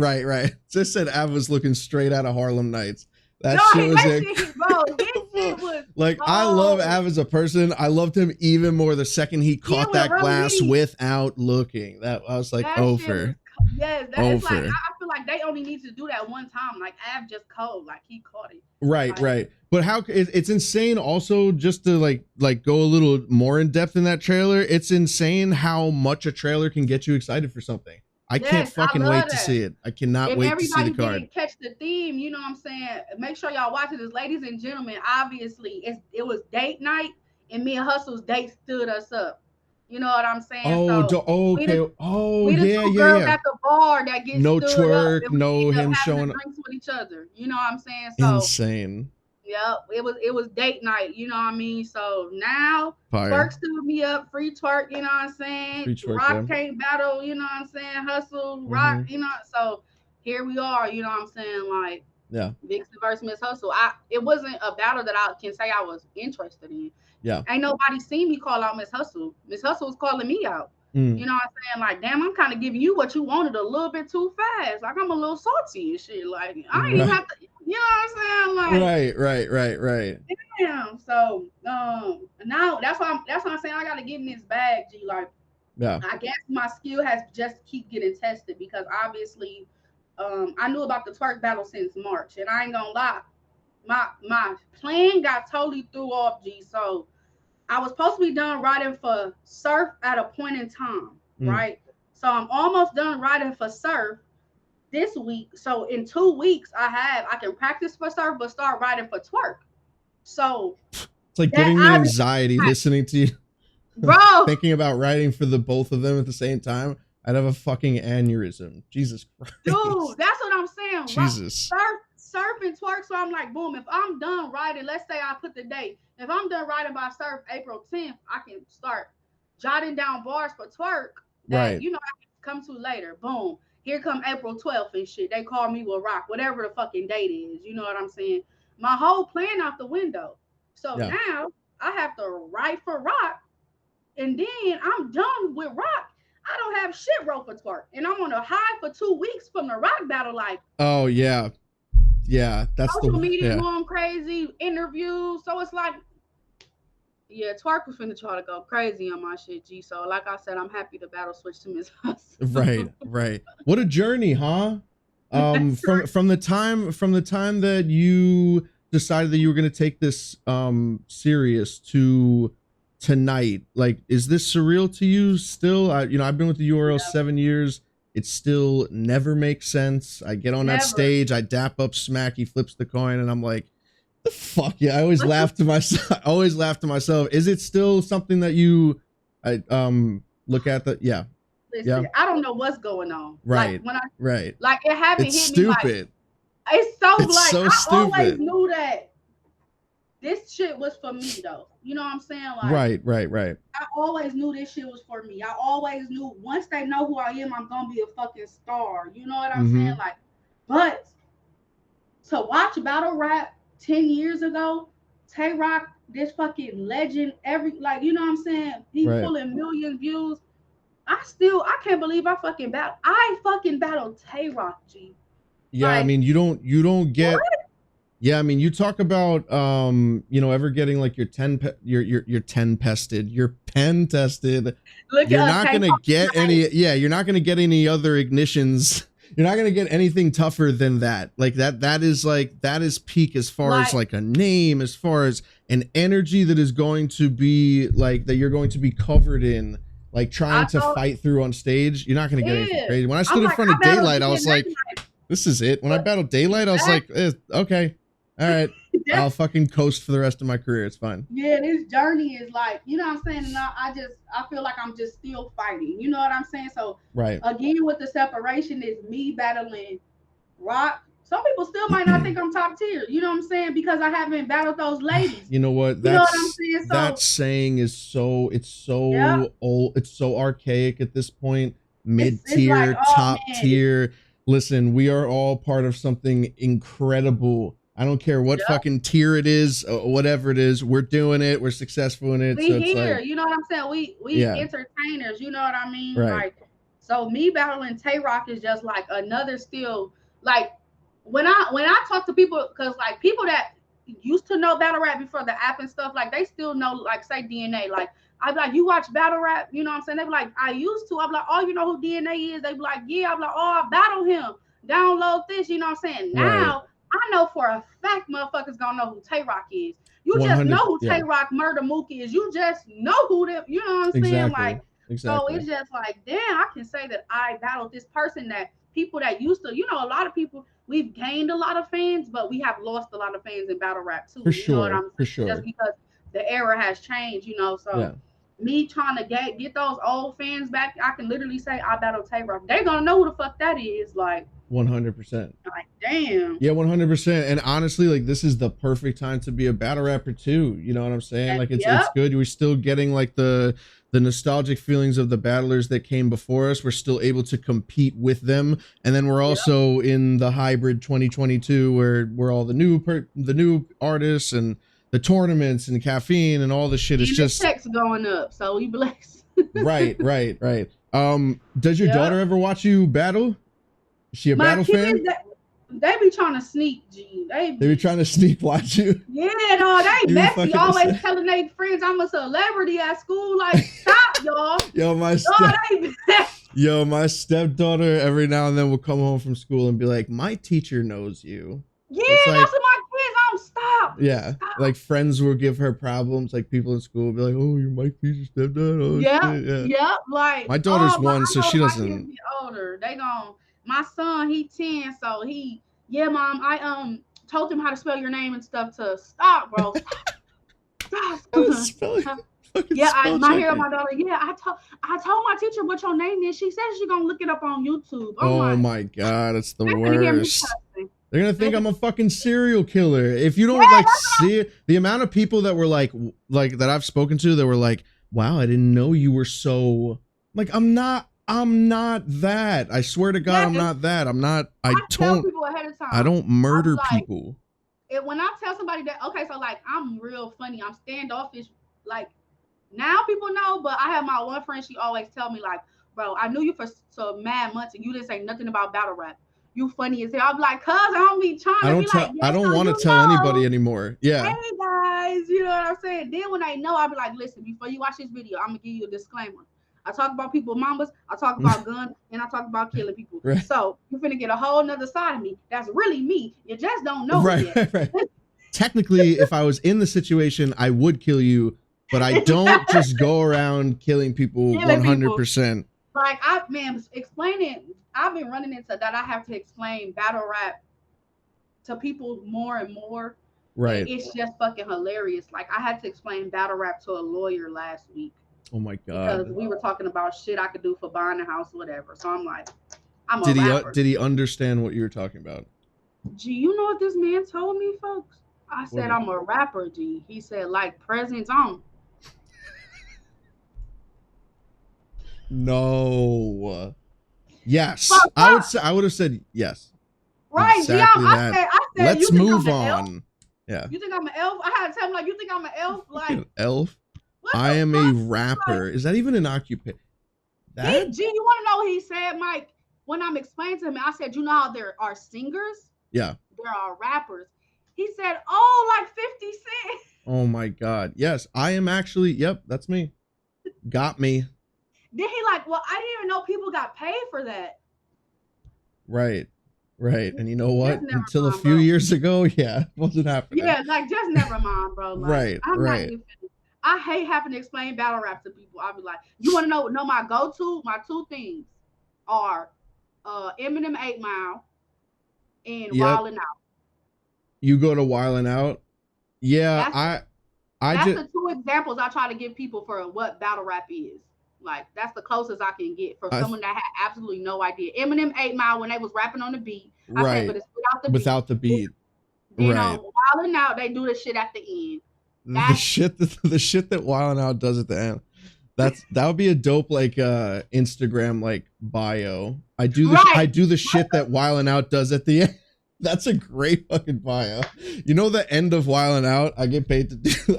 Just said Av was looking straight out of Harlem Nights. That shit was like, I love Av as a person. I loved him even more the second he caught that glass without looking. That I was like, over. Yes, that's like, I feel like they only need to do that one time. Like Av just cold, like he caught it. Right. But how it's insane. Also, just to like go a little more in depth in that trailer. It's insane how much a trailer can get you excited for something. I can't fucking wait to see it. I cannot wait to see the card. Didn't catch the theme, you know what I'm saying? Make sure y'all watch it. Ladies and gentlemen, obviously it was date night, and me and Hustle's date stood us up. You know what I'm saying? Okay. We the two girls at the bar that gets no stood twerk, up, no him showing drinks with each other. You know what I'm saying? So insane. Yep, it was date night, you know what I mean? So now Fire. twerk stood me up, free twerk, you know what I'm saying? Free twerk, Rock yeah. can't battle, you know what I'm saying? Hustle, rock, Mm-hmm. you know. So here we are, you know what I'm saying? Like Yeah. Viixen versus Miss Hustle. It wasn't a battle that I can say I was interested in. Yeah. Ain't nobody seen me call out Miss Hustle. Miss Hustle was calling me out. Mm. You know what I'm saying? Like, damn, I'm kind of giving you what you wanted a little bit too fast. Like, I'm a little salty and shit. Like, I ain't even have to, you know what I'm saying? Like, Right. damn. So, now that's why I'm saying I got to get in this bag, G. Like, yeah. I guess my skill has just keep getting tested because obviously, I knew about the twerk battle since March, and I ain't gonna lie, my plan got totally threw off, G. So I was supposed to be done writing for surf at a point in time, right? So I'm almost done writing for surf this week. So in 2 weeks, I can practice for surf, but start writing for twerk. So it's like giving me anxiety listening to you, bro. Thinking about writing for the both of them at the same time. I'd have a fucking aneurysm. Jesus Christ, dude. That's what I'm saying. Jesus. Surf and twerk. So I'm like, boom. If I'm done writing, let's say I put the date. If I'm done writing by surf April 10th, I can start jotting down bars for twerk that Right. you know I can come to later. Boom. Here come April 12th and shit. They call me with rock, whatever the fucking date is. You know what I'm saying? My whole plan out the window. So now I have to write for rock, and then I'm done with rock. I don't have shit wrote for twerk, and I'm on a high for 2 weeks from the rock battle. Like, oh yeah, that's social media going crazy, interviews. So it's like, yeah, twerk was finna try to go crazy on my shit, G. So like I said, I'm happy the battle switched to Miss Hustle. Right. What a journey, huh? From the time that you decided that you were gonna take this serious to tonight, like, is this surreal to you still? I've been with the URL 7 years. It still never makes sense. I get on that stage, I dap up Smack, he flips the coin, and I'm like, the fuck yeah. I always laugh to myself. Is it still something that you look at? Listen, I don't know what's going on. Right. Like when right. Like it haven't it's hit stupid. me like it's so like so I stupid. Always knew that this shit was for me though. You know what I'm saying? Like right. I always knew this shit was for me. I always knew once they know who I am, I'm gonna be a fucking star. You know what I'm saying? Like, but to watch battle rap 10 years ago, Tay Rock, this fucking legend, you know what I'm saying? He pulling million views. I can't believe I fucking battled Tay Rock, G. Yeah, like, I mean, you don't get. What? Yeah, I mean, you talk about ever getting like your pen tested. You're not gonna get any. Yeah, you're not gonna get any other ignitions. You're not gonna get anything tougher than that. Like that is peak as far as like a name, as far as an energy that is going to be like that you're going to be covered in, like trying to fight through on stage. You're not gonna get anything crazy. When I stood in front of Daylight, I was like, this is it. When I battled Daylight, I was like, okay, all right, I'll fucking coast for the rest of my career. It's fine. Yeah, this journey is like, you know what I'm saying? And I feel like I'm just still fighting. You know what I'm saying? So again, with the separation is me battling Rock. Some people still might not think I'm top tier. You know what I'm saying? Because I haven't battled those ladies. You know what? You know what I'm saying? So, that saying is so old. It's so archaic at this point. Mid-tier, like, top tier. Listen, we are all part of something incredible. I don't care what fucking tier it is, whatever it is. We're doing it. We're successful in it. We here. Like, you know what I'm saying? We entertainers. You know what I mean? Right. Like, so me battling Tay Rock is just like another still like. When I talk to people, because like people that used to know battle rap before the app and stuff, like they still know, like say DNA. Like I'd be like, you watch battle rap? You know what I'm saying? They be like, I used to. I'm like, oh, you know who DNA is? They be like, yeah. I'm like, oh, I battle him. Download this. You know what I'm saying? Now I know for a fact motherfuckers gonna know who Tay Rock is. You just know who Tay Rock Murder Mook is. You just know who them. You know what I'm saying? Like, so it's just like, damn, I can say that I battled this person that people that used to, you know, a lot of people. We've gained a lot of fans, but we have lost a lot of fans in battle rap too. You know what I'm saying? For sure. Just because the era has changed, you know. So me trying to get those old fans back, I can literally say I battled Tay Rock. They're gonna know who the fuck that is. Like 100%. Like, damn. Yeah, 100%. And honestly, like this is the perfect time to be a battle rapper too. You know what I'm saying? Like it's good. We're still getting like the nostalgic feelings of the battlers that came before us. We're still able to compete with them, and then we're also in the hybrid 2022 where we're all the new artists and the tournaments and caffeine and all the shit. It's just checks going up, so we blessed. right. Does your daughter ever watch you battle? Is she a battle fan? They be trying to sneak, G. They be trying to sneak watch you. Yeah, no, they messy. Always telling their friends I'm a celebrity at school. Like, stop, y'all. Yo, my stepdaughter every now and then will come home from school and be like, my teacher knows you. Yeah, like, that's what my kids don't stop. Yeah, stop. Like friends will give her problems. Like people in school will be like, "Oh, you're Mike Peter's stepdad." Oh, shit. Yeah. Like my daughter's 1, so she doesn't. Older, they gon'. My son, he 10, so he. Yeah, Mom, I told him how to spell your name and stuff to stop, bro. Stop. Yeah, my daughter. Yeah, I told my teacher what your name is. She says she's gonna look it up on YouTube. Oh my god, it's the worst. They're gonna think I'm a fucking serial killer. If you don't like see it, the amount of people that were like that I've spoken to that were like, wow, I didn't know you were so like I'm not that. I swear to God, I'm not that. I'm not. I tell people ahead of time. I don't murder people. When I tell somebody that, okay, so like I'm real funny. I'm standoffish. Like now people know, but I have my one friend. She always tell me like, bro, I knew you for so mad months and you didn't say nothing about battle rap. You funny as hell. I'm like, cuz I don't be trying to be like, I don't want to tell anybody anymore. Yeah. Hey guys, you know what I'm saying? Then when I know, I'll be like, listen, before you watch this video, I'm gonna give you a disclaimer. I talk about people mamas, I talk about guns, and I talk about killing people. Right. So you're finna get a whole nother side of me. That's really me. You just don't know it yet. Right. Technically, if I was in the situation, I would kill you, but I don't just go around killing people 100%. Like explaining. I've been running into that. I have to explain battle rap to people more and more. Right. And it's just fucking hilarious. Like I had to explain battle rap to a lawyer last week. Oh my god. Because we were talking about shit I could do for buying a house or whatever. So I'm like, I'm a rapper. Did he understand what you were talking about? G, you know what this man told me, folks? I said I'm a rapper, G. He said like presents on. No. Yes. I would have said yes. Right. Exactly I said let's move on. Yeah. You think I'm an elf? I had to tell him like, you think I'm an elf? Like an elf? I am a rapper. Like, is that even an occupation? G, you want to know what he said, Mike? When I'm explaining to him, I said, you know how there are singers? Yeah. There are rappers. He said, oh, like 50 Cent. Oh my god. Yes, I am actually. Yep, that's me. Got me. Then he like, well, I didn't even know people got paid for that. Right. And you know what? Until a few years ago, it wasn't happening. Yeah, like just never mind, bro. Like, right. I hate having to explain battle rap to people. I'll be like, you want to know my go-to? My two things are Eminem 8 Mile and Wildin' Out. You go to Wildin' Out? Yeah, that's the two examples I try to give people for what battle rap is. Like that's the closest I can get for someone that had absolutely no idea. Eminem 8 Mile when they was rapping on the beat. I said, but it's without the beat. Then Wildin' Out, they do the shit at the end. The shit that Wildin' Out does at the end. That would be a dope like Instagram like bio. I do the shit that Wildin' Out does at the end. That's a great fucking bio. You know the end of Wildin' Out? I get paid to do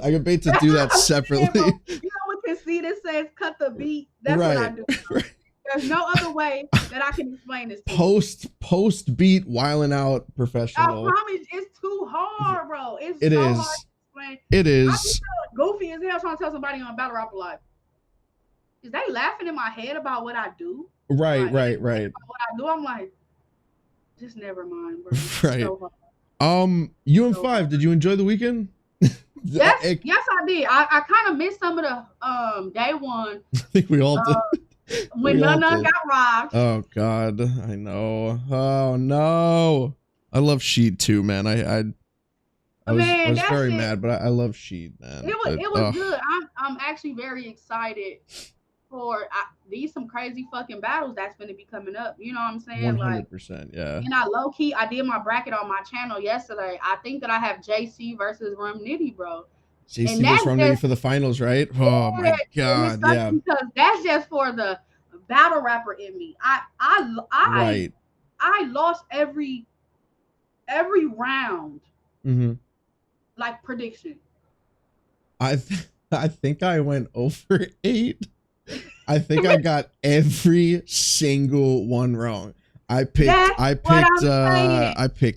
that separately. You know what you see that says cut the beat? That's what I do. There's no other way that I can explain this to you. Post beat Wildin' Out professional. I promise it's too hard, bro. It is. Hard to explain. It is. I goofy as hell trying to tell somebody on battle rap like, is they laughing in my head about what I do? Right. What I do, I'm like, just never mind, bro. Right. So UM5, did you enjoy the weekend? Yes, I did. I kind of missed some of the day one. I think we all did. When none got robbed. Oh God, I know. Oh no, I love Sheed too, man. I was very mad, but I love Sheed, man. It was good. I'm actually very excited for these some crazy fucking battles that's gonna be coming up. You know what I'm saying? Like, 100%. Yeah. and I low key, I did my bracket on my channel yesterday. I think that I have JC versus Rum Nitty, bro. And JC that's versus Romney just, for the finals, right? Oh yeah, my and it God. sucks Yeah. because that's just for the battle rapper in me. Right. I lost every round, like prediction. I think I went over 8. I think I got every single one wrong. I picked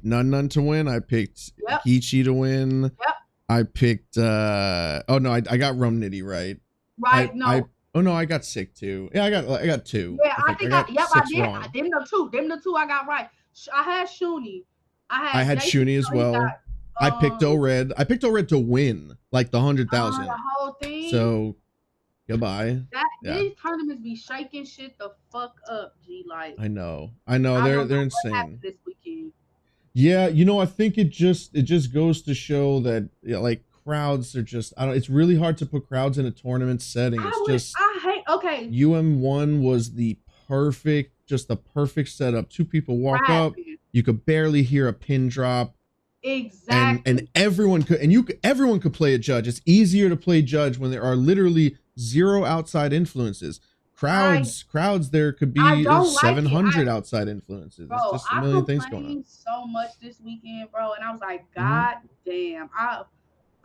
Nun to win. I picked Geechee to win. Yep. I picked oh no, I got Rum Nitty right. Right, oh no, I got Sick too. Yeah, I got 2. Yeah, I think I did. Wrong. Them the two I got right. I had Shuni. I had Shuni as well. I picked O-Red. I picked O-Red to win, like the 100,000. The whole thing. So goodbye. These tournaments be shaking shit the fuck up, G. Like, I know. They're insane. This weekend. Yeah, you know, I think it just goes to show that like crowds are just, I don't. It's really hard to put crowds in a tournament setting. Okay. UM1 was the perfect setup. 2 people walk up, you could barely hear a pin drop. Exactly. And everyone could play a judge. It's easier to play judge when there are literally 0 outside influences. Crowds there could be 700 outside influences. Bro, it's just a million things going on. So much this weekend, bro, and I was like, God damn,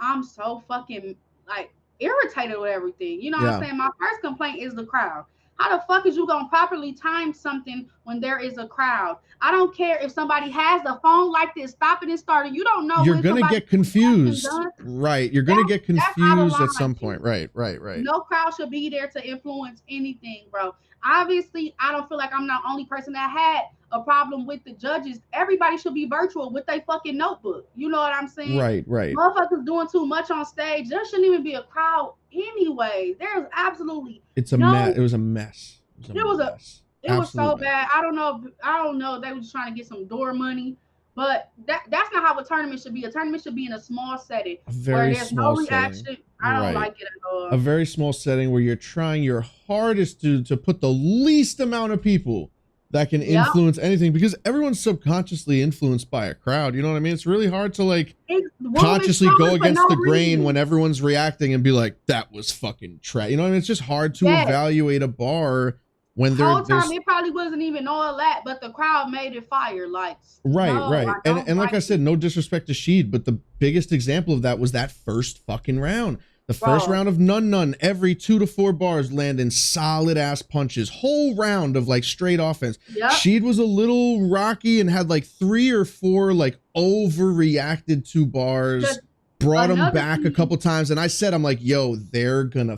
I'm so fucking like irritated with everything. You know what I'm saying? My first complaint is the crowd. How the fuck is you gonna properly time something when there is a crowd? I don't care if somebody has the phone like this, stopping and starting. You don't know. You're gonna get confused, right? You're gonna get confused at some point, right? No crowd should be there to influence anything, bro. Obviously, I don't feel like I'm the only person that had a problem with the judges. Everybody should be virtual with their fucking notebook. You know what I'm saying? Right. Motherfuckers doing too much on stage. There shouldn't even be a crowd anyway. There's absolutely It was a mess. It was so bad. I don't know. They were just trying to get some door money. But that's not how a tournament should be. A tournament should be in a small setting where there's no reaction. Setting. I don't like it at all. A very small setting where you're trying your hardest to put the least amount of people that can influence anything, because everyone's subconsciously influenced by a crowd. You know what I mean? It's really hard to like consciously go against the grain when everyone's reacting and be like, that was fucking trash. You know what I mean? It's just hard to evaluate a bar when the whole time it probably wasn't even all that, but the crowd made it fire. Like, right. And like I said, no disrespect to Sheed, but the biggest example of that was that first fucking round. The first round of Nun, every 2 to 4 bars landing solid ass punches. Whole round of like straight offense. Yep. Sheed was a little rocky and had like 3 or 4 like overreacted 2 bars. Brought him back a couple times, and I said, I'm like, yo, they're gonna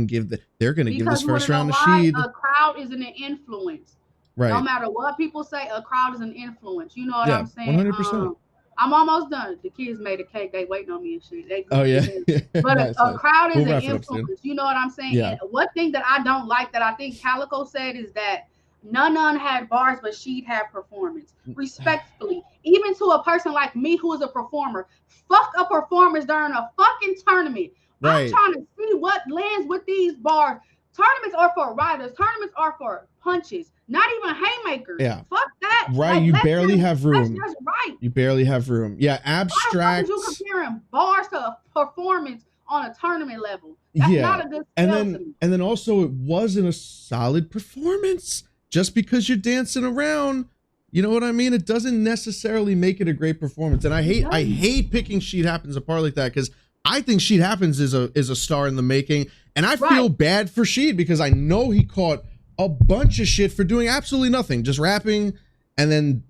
give this first round to Sheed. A crowd is an influence. Right. No matter what people say, a crowd is an influence. You know what I'm saying? 100%. I'm almost done. The kids made a cake. They waiting on me and shit. But nice, a crowd is an influence. You know what I'm saying? Yeah. And one thing that I don't like that I think Calico said is that None had bars, but Sheed had performance. Respectfully, even to a person like me who is a performer, fuck a performance during a fucking tournament. Right. I'm trying to see what lands with these bars. Tournaments are for riders. Tournaments are for punches, not even haymakers. Yeah. Fuck that. Right. You barely have room. That's right. You barely have room. Yeah. Abstract. Why you comparing bars to a performance on a tournament level? That's not a good skill to me. And then also it wasn't a solid performance. Just because you're dancing around, you know what I mean? It doesn't necessarily make it a great performance. And I hate picking Sheed Happens apart like that, because I think Sheed Happens is a star in the making. And I feel bad for Sheed because I know he caught a bunch of shit for doing absolutely nothing, just rapping. And then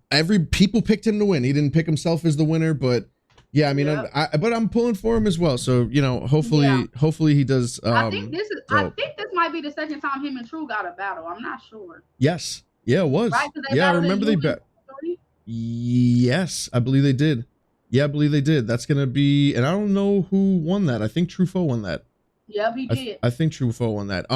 people picked him to win. He didn't pick himself as the winner, but yeah, I mean, but I'm pulling for him as well. So, you know, hopefully he does. I think this might be the second time him and True got a battle. I'm not sure. Yes. Yeah, it was. Right? Yeah, I remember they bet. Yes, I believe they did. Yeah, I believe they did. That's going to be, and I don't know who won that. I think Truffaut won that. Yep, he did. I think Truffaut won that.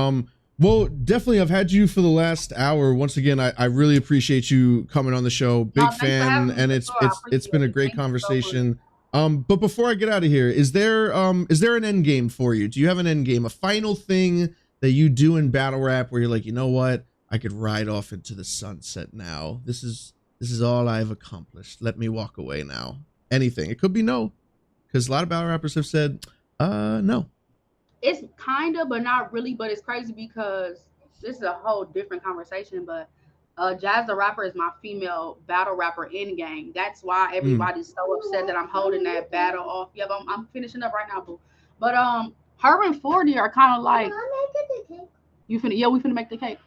Well, definitely, I've had you for the last hour. Once again, I really appreciate you coming on the show. Big fan, and it's been a great conversation. But before I get out of here, is there an end game for you? Do you have an end game, a final thing that you do in battle rap where you're like, you know what? I could ride off into the sunset now. This is all I've accomplished. Let me walk away now. Anything. It could be no. Because a lot of battle rappers have said, no. It's kind of, but not really. But it's crazy because this is a whole different conversation. But Jazz the Rapper is my female battle rapper in game. That's why everybody's so upset that I'm holding that battle off. Yeah, but I'm finishing up right now, boo. But her and 40 are kind of like. You finna? Yeah, we finna make the cake.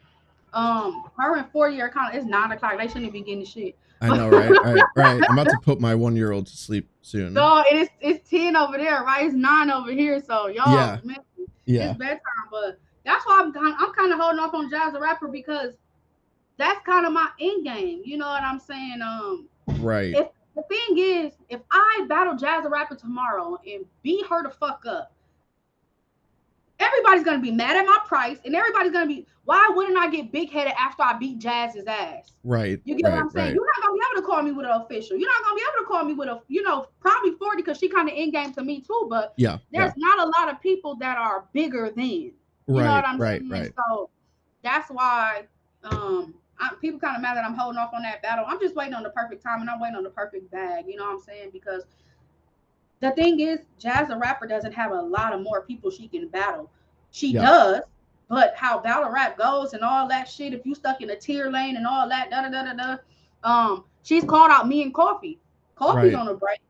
Her and 40 are kind of. It's 9 o'clock. They shouldn't be getting shit. I know, right? Right. I'm about to put my 1-year-old to sleep soon. No, it's 10 over there, right? It's 9 over here. So y'all, yeah. Man, yeah. It's bedtime. But that's why I'm kind of holding off on Jazz the Rapper because that's kind of my end game. You know what I'm saying? Right. If the thing is, if I battle Jazz the Rapper tomorrow and beat her the fuck up, everybody's gonna be mad at my price, and everybody's gonna be. Why wouldn't I get big headed after I beat Jazz's ass? Right. You get what I'm saying? Right. You're not gonna be able to call me with an official. You're not gonna be able to call me with a, probably 40 because she kind of in game to me too. But there's not a lot of people that are bigger than. You know what I'm saying? Right. So that's why people kind of mad that I'm holding off on that battle. I'm just waiting on the perfect time, and I'm waiting on the perfect bag. You know what I'm saying? Because the thing is, Jazz the Rapper doesn't have a lot of more people she can battle. She does. But how battle rap goes and all that shit, if you stuck in a tier lane and all that, she's called out me and Coffee. Coffee's on a break.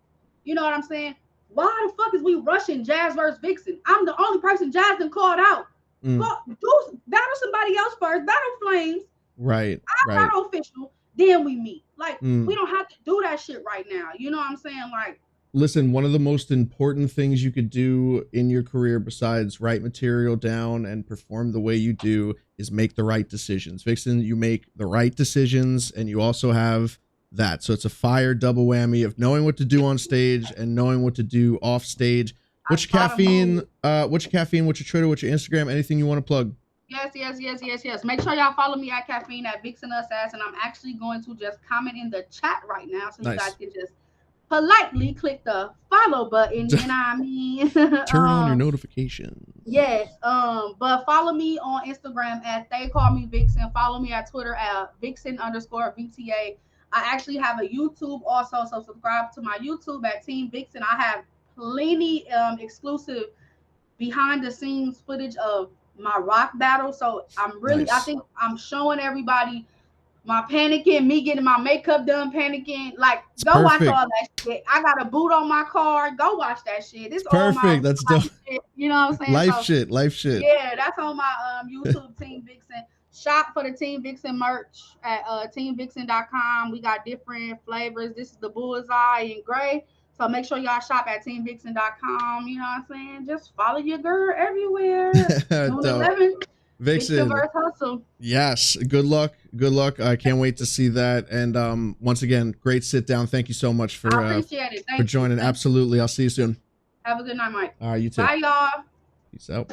You know what I'm saying? Why the fuck is we rushing Jazz versus Viixen? I'm the only person Jazz done called out. Battle somebody else first. Battle Flames. Right. I battle official. Then we meet. Like, we don't have to do that shit right now. You know what I'm saying? Like, listen, one of the most important things you could do in your career besides write material down and perform the way you do is make the right decisions. Viixen, you make the right decisions and you also have that. So it's a fire double whammy of knowing what to do on stage and knowing what to do off stage. What's your caffeine? What's your Twitter? What's your Instagram? Anything you want to plug? Yes. Make sure y'all follow me at Caffeine at Viixen the Assasin. I'm actually going to just comment in the chat right now so you guys can just politely click the follow button. You know what I mean? Turn on your notifications. Yes. But follow me on Instagram at They Call Me Viixen. Follow me at Twitter at Viixen_VTA. I actually have a YouTube also, so subscribe to my YouTube at Team Viixen. I have plenty exclusive behind the scenes footage of my rock battle. So I'm really, I think I'm showing everybody my panicking, me getting my makeup done, panicking. Like, go watch all that shit. I got a boot on my car. Go watch that shit. It's perfect. All my that's dope. Shit. You know what I'm saying? Life shit. Yeah, that's on my YouTube Team Viixen. Shop for the Team Viixen merch at teamviixen.com. We got different flavors. This is the bullseye in gray. So make sure y'all shop at teamviixen.com. You know what I'm saying? Just follow your girl everywhere. June 11th. Viixen. Hustle. Yes. Good luck. I can't wait to see that. And once again, great sit down. Thank you so much for appreciate it. For joining. Absolutely. I'll see you soon. Have a good night, Mike. All right, you too. Bye, y'all. Peace out.